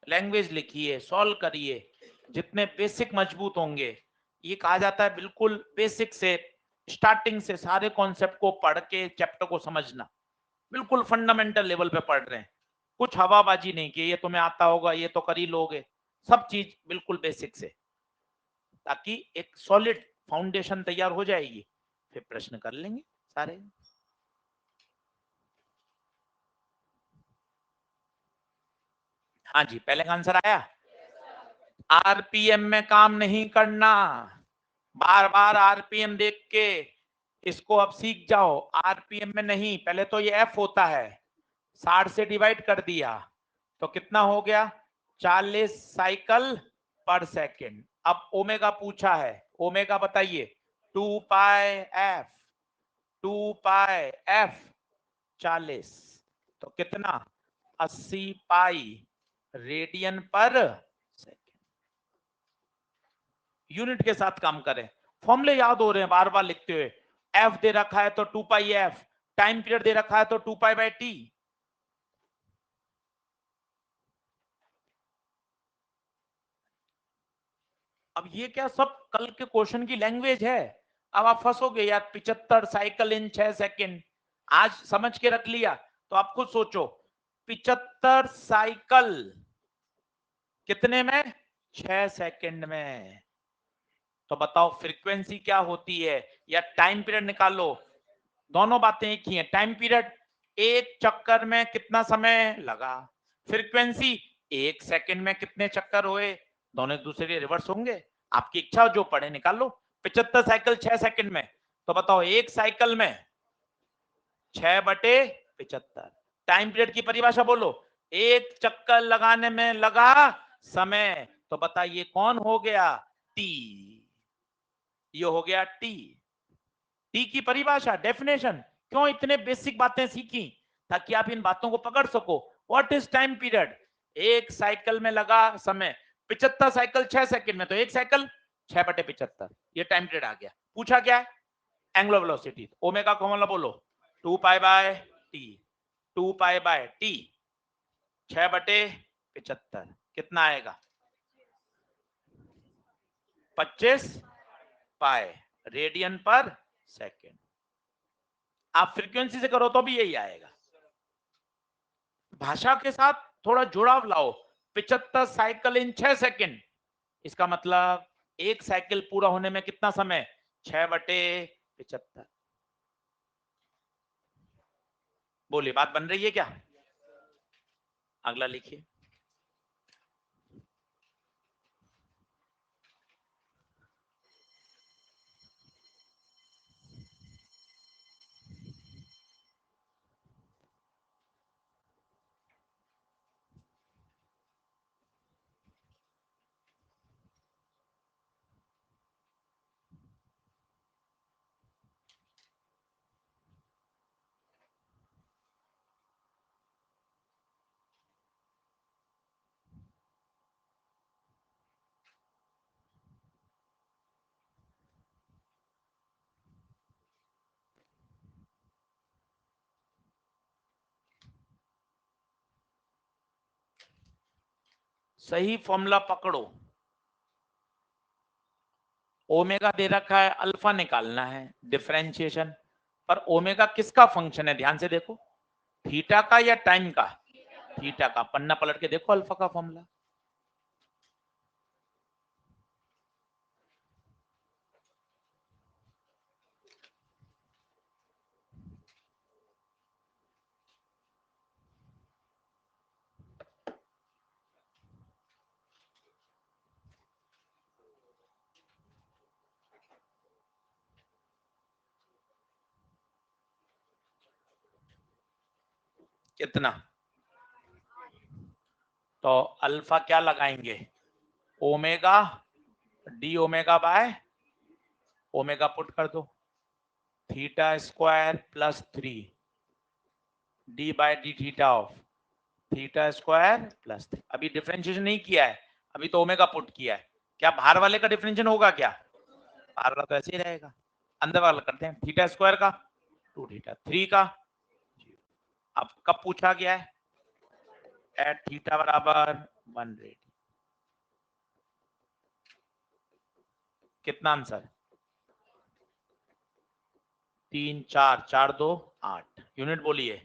लैंग्वेज लिखिए, सॉल्व करिए, जितने बेसिक मजबूत होंगे। ये कहा जाता है बिल्कुल बेसिक से, स्टार्टिंग से सारे कॉन्सेप्ट को पढ़ के चैप्टर को समझना, बिल्कुल फंडामेंटल लेवल पे पढ़ रहे हैं, कुछ हवाबाजी नहीं की ये तुम्हें आता होगा ये तो कर ही लोगे, सब चीज बिल्कुल बेसिक से, ताकि एक सॉलिड फाउंडेशन तैयार हो जाएगी, फिर प्रश्न कर लेंगे सारे। हाँ जी, पहले का आंसर आया। आरपीएम में काम नहीं करना, बार बार आरपीएम देख के इसको अब सीख जाओ। आरपीएम में नहीं, पहले तो ये एफ होता है, 60 से डिवाइड कर दिया तो कितना हो गया? 40 साइकिल पर सेकेंड। अब ओमेगा पूछा है, ओमेगा बताइए, 2 पाई एफ, 2 पाई एफ 40, तो कितना? 80 पाई रेडियन पर सेकेंड। यूनिट के साथ काम करें, फॉर्मूले याद हो रहे हैं बार बार लिखते हुए। एफ दे रखा है तो 2 पाई एफ, टाइम पीरियड दे रखा है तो 2 पाई बाय टी। अब ये क्या सब कल के क्वेश्चन की लैंग्वेज है? अब आप फंसोगे यार, 75 साइकिल इन 6 सेकेंड, आज समझ के रख लिया तो आप खुद सोचो, 75 साइकिल कितने में? 6 सेकेंड में। तो बताओ फ्रीक्वेंसी क्या होती है, या टाइम पीरियड निकालो, दोनों बातें एक ही है। टाइम पीरियड एक चक्कर में कितना समय लगा, फ्रीक्वेंसी 1 सेकंड में कितने चक्कर हुए, दोनों एक दूसरे के रिवर्स होंगे। आपकी इच्छा जो पढ़े निकाल लो। 75 साइकिल 6 सेकंड में, तो बताओ एक साइकिल में 6/75। टाइम पीरियड की परिभाषा बोलो, एक चक्कर लगाने में लगा समय, तो बताइए कौन हो गया? टी। ये हो गया टी। टी की परिभाषा, डेफिनेशन, क्यों इतने बेसिक बातें सीखी? ताकि आप इन बातों को पकड़ सको। What is time period? एक साइकिल में लगा समय, 75 साइकिल 6 सेकंड में, तो एक साइकिल 6/75, ये टाइम पीरियड आ गया। पूछा क्या है? Angular velocity. ओमेगा को मतलब बोलो 2 pi by T, 2 pi by T 6/75 कितना आएगा? 25 पाई रेडियन पर सेकेंड। आप फ्रीक्वेंसी से करो तो भी यही आएगा। भाषा के साथ थोड़ा जुड़ाव लाओ। 75 साइकिल इन 6 सेकंड, इसका मतलब एक साइकिल पूरा होने में कितना समय? 6/75। बोलिए, बात बन रही है क्या? अगला लिखिए। सही फॉर्मूला पकड़ो। ओमेगा दे रखा है, अल्फा निकालना है, डिफरेंशिएशन। पर ओमेगा किसका फंक्शन है? ध्यान से देखो, थीटा का या टाइम का? थीटा का। पन्ना पलट के देखो अल्फा का फॉर्मूला। कितना? तो अल्फा क्या लगाएंगे? Omega d omega by omega put कर दो, theta square plus 3 d by d theta of theta square plus 3। अभी डिफरेंशिएशन नहीं किया है, अभी तो ओमेगा पुट किया है। क्या बाहर वाले का डिफरेंशिएशन होगा क्या? बाहर वाला तो ऐसे ही रहेगा। अंदर वाला करते हैं, थीटा स्क्वायर का 2 थीटा 3 का। अब कब पूछा गया है? एट थीटा बराबर 180। कितना आंसर? 3 4 4 2 8। यूनिट बोलिए,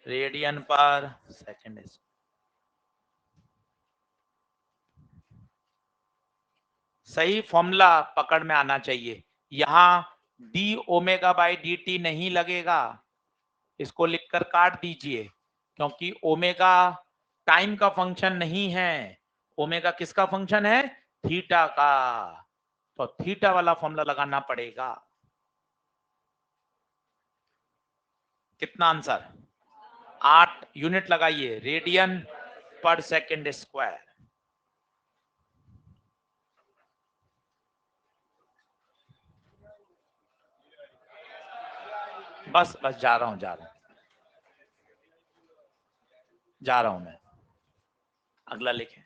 रेडियन पर सेकेंड। सही फॉर्मूला पकड़ में आना चाहिए। यहां D omega by D T नहीं लगेगा, इसको लिखकर काट दीजिए, क्योंकि ओमेगा टाइम का फंक्शन नहीं है। ओमेगा किसका फंक्शन है? थीटा का। तो थीटा वाला फॉर्मूला लगाना पड़ेगा। कितना आंसर? 8। यूनिट लगाइए, रेडियन पर सेकेंड स्क्वायर। बस बस जा रहा हूं जा रहा हूं मैं। अगला लिखें।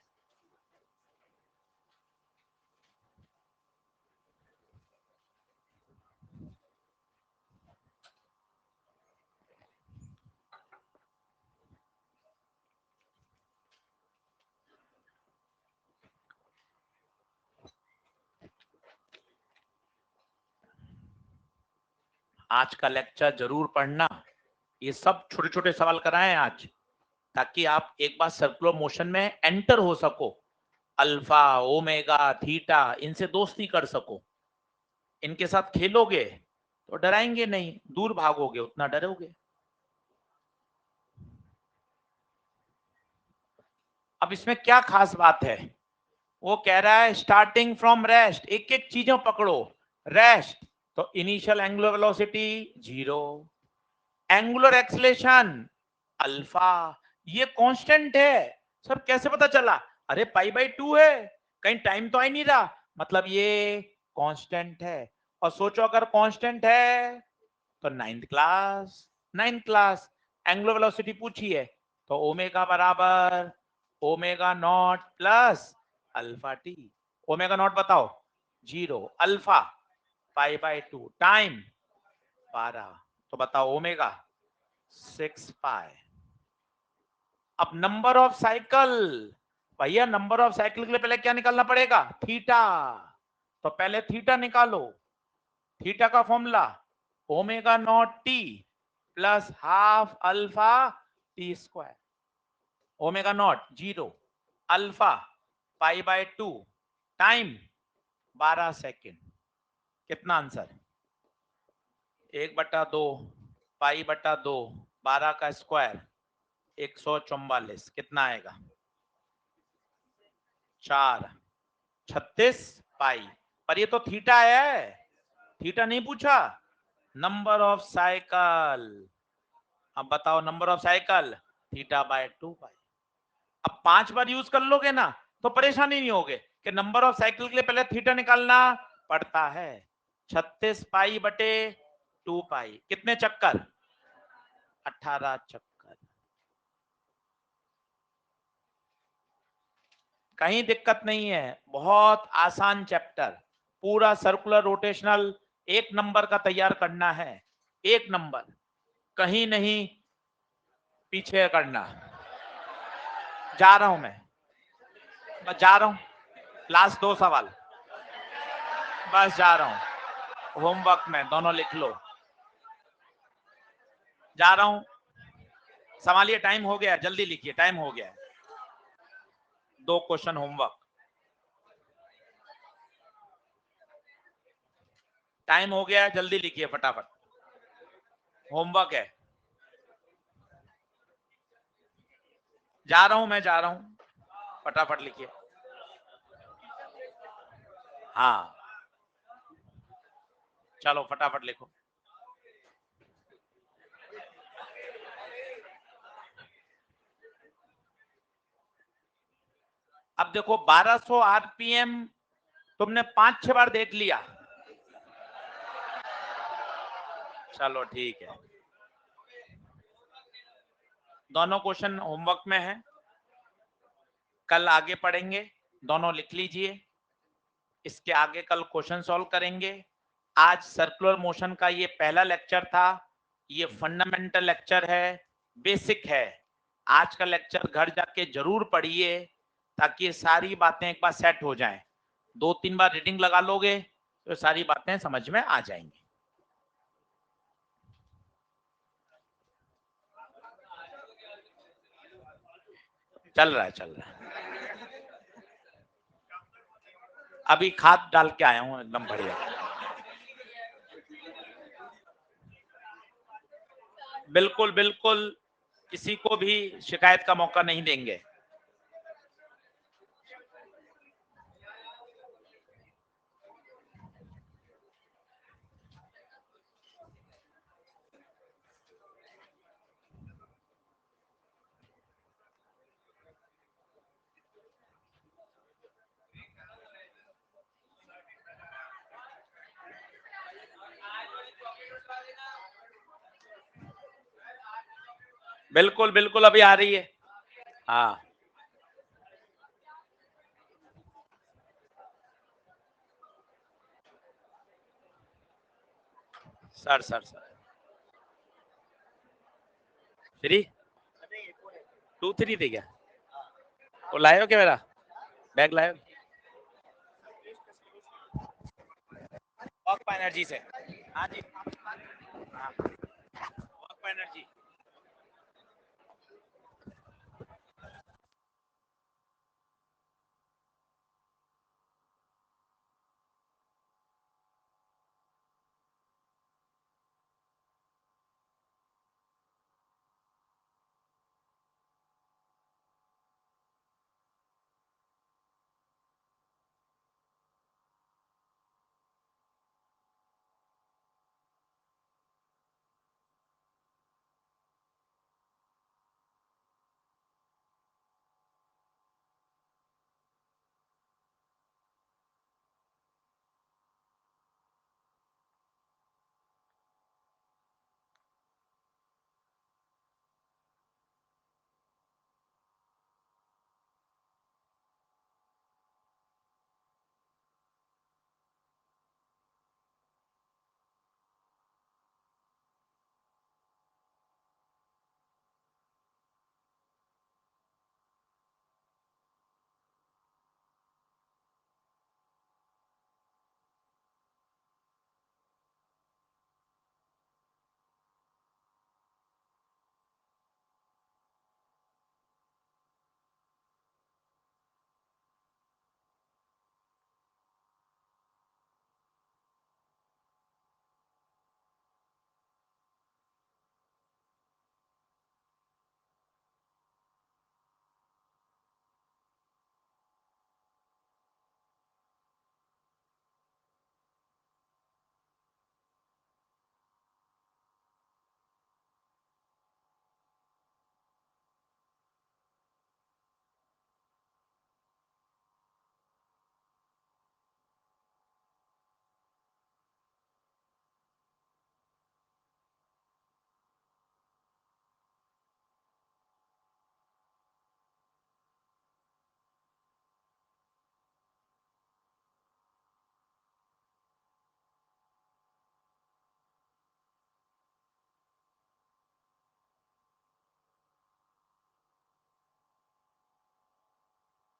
आज का लेक्चर जरूर पढ़ना, ये सब छोटे छोटे सवाल कराएं आज, ताकि आप एक बार सर्कुलर मोशन में एंटर हो सको। अल्फा ओमेगा थीटा, इनसे दोस्ती कर सको। इनके साथ खेलोगे तो डराएंगे नहीं, दूर भागोगे उतना डरोगे। अब इसमें क्या खास बात है? वो कह रहा है स्टार्टिंग फ्रॉम रेस्ट, एक एक चीजों पकड़ो। रेस्ट तो initial angular velocity 0, angular acceleration alpha, ये कांस्टेंट है। सर कैसे पता चला? अरे पाई/2 है, कहीं टाइम तो आ ही नहीं रहा, मतलब ये कांस्टेंट है। और सोचो अगर कांस्टेंट है तो नाइन्थ क्लास एंगुलर वेलोसिटी पूछी है, तो ओमेगा बराबर omega naught plus alpha T. Omega naught बताओ 0, अल्फा पाई/2, टाइम 12, तो बताओ ओमेगा 6 पाई। अब नंबर ऑफ साइकिल, भैया नंबर ऑफ साइकिल के लिए पहले क्या निकालना पड़ेगा? थीटा। तो पहले थीटा निकालो। थीटा का formula omega naught T plus half alpha T square. Omega not 0, alpha pi by 2, time 12 second. कितना आंसर? 1/2 पाई बटा 2, 12 का स्क्वायर 144। कितना आएगा? 4, 36 पाई। पर ये तो थीटा है, थीटा नहीं पूछा। Number of cycle. अब बताओ number of cycle theta by 2 पाई। अब 5 बार यूज कर लोगे ना तो परेशानी नहीं होगे कि नंबर ऑफ साइकिल के लिए पहले थीटा निकालना पड़ता है। 36 पाई बटे 2 पाई, कितने चक्कर? 18 चक्कर। कहीं दिक्कत नहीं है, बहुत आसान चैप्टर। पूरा सर्कुलर रोटेशनल 1 नंबर का तैयार करना है, 1 नंबर, कहीं नहीं पीछे करना। जा रहा हूं मैं, बस जा रहा हूं, लास्ट 2 सवाल, बस जा रहा हूं। होमवर्क में दोनों लिख लो, जा रहा हूं। संभालिए, टाइम हो गया, जल्दी लिखिए, टाइम हो गया है। 2 क्वेश्चन होमवर्क, टाइम हो गया है, जल्दी लिखिए फटाफट, होमवर्क है। जा रहा हूं मैं, जा रहा हूं, फटाफट लिखिए। हाँ चलो फटाफट लिखो। अब देखो 1200 आरपीएम तुमने 5-6 बार देख लिया, चलो ठीक है। दोनों क्वेश्चन होमवर्क में है, कल आगे पढ़ेंगे, दोनों लिख लीजिए। इसके आगे कल क्वेश्चन सॉल्व करेंगे। आज सर्कुलर मोशन का ये पहला लेक्चर था, ये फंडामेंटल लेक्चर है, बेसिक है। आज का लेक्चर घर जाके जरूर पढ़िए ताकि ये सारी बातें एक बार सेट हो जाएं। 2-3 बार रीडिंग लगा लोगे तो सारी बातें समझ में आ जाएंगी। चल रहा है, चल रहा है। अभी खाद डाल के आया हूं, एकदम बढ़िया। बिल्कुल बिल्कुल, किसी को भी शिकायत का मौका नहीं देंगे। बिल्कुल बिल्कुल, अभी आ रही है। हाँ सर, सर सर 3 2-3 थे क्या? वो लाए हो क्या मेरा बैग? लाए हो? वर्क एनर्जी से। हाँ जी, हाँ, वर्क एनर्जी।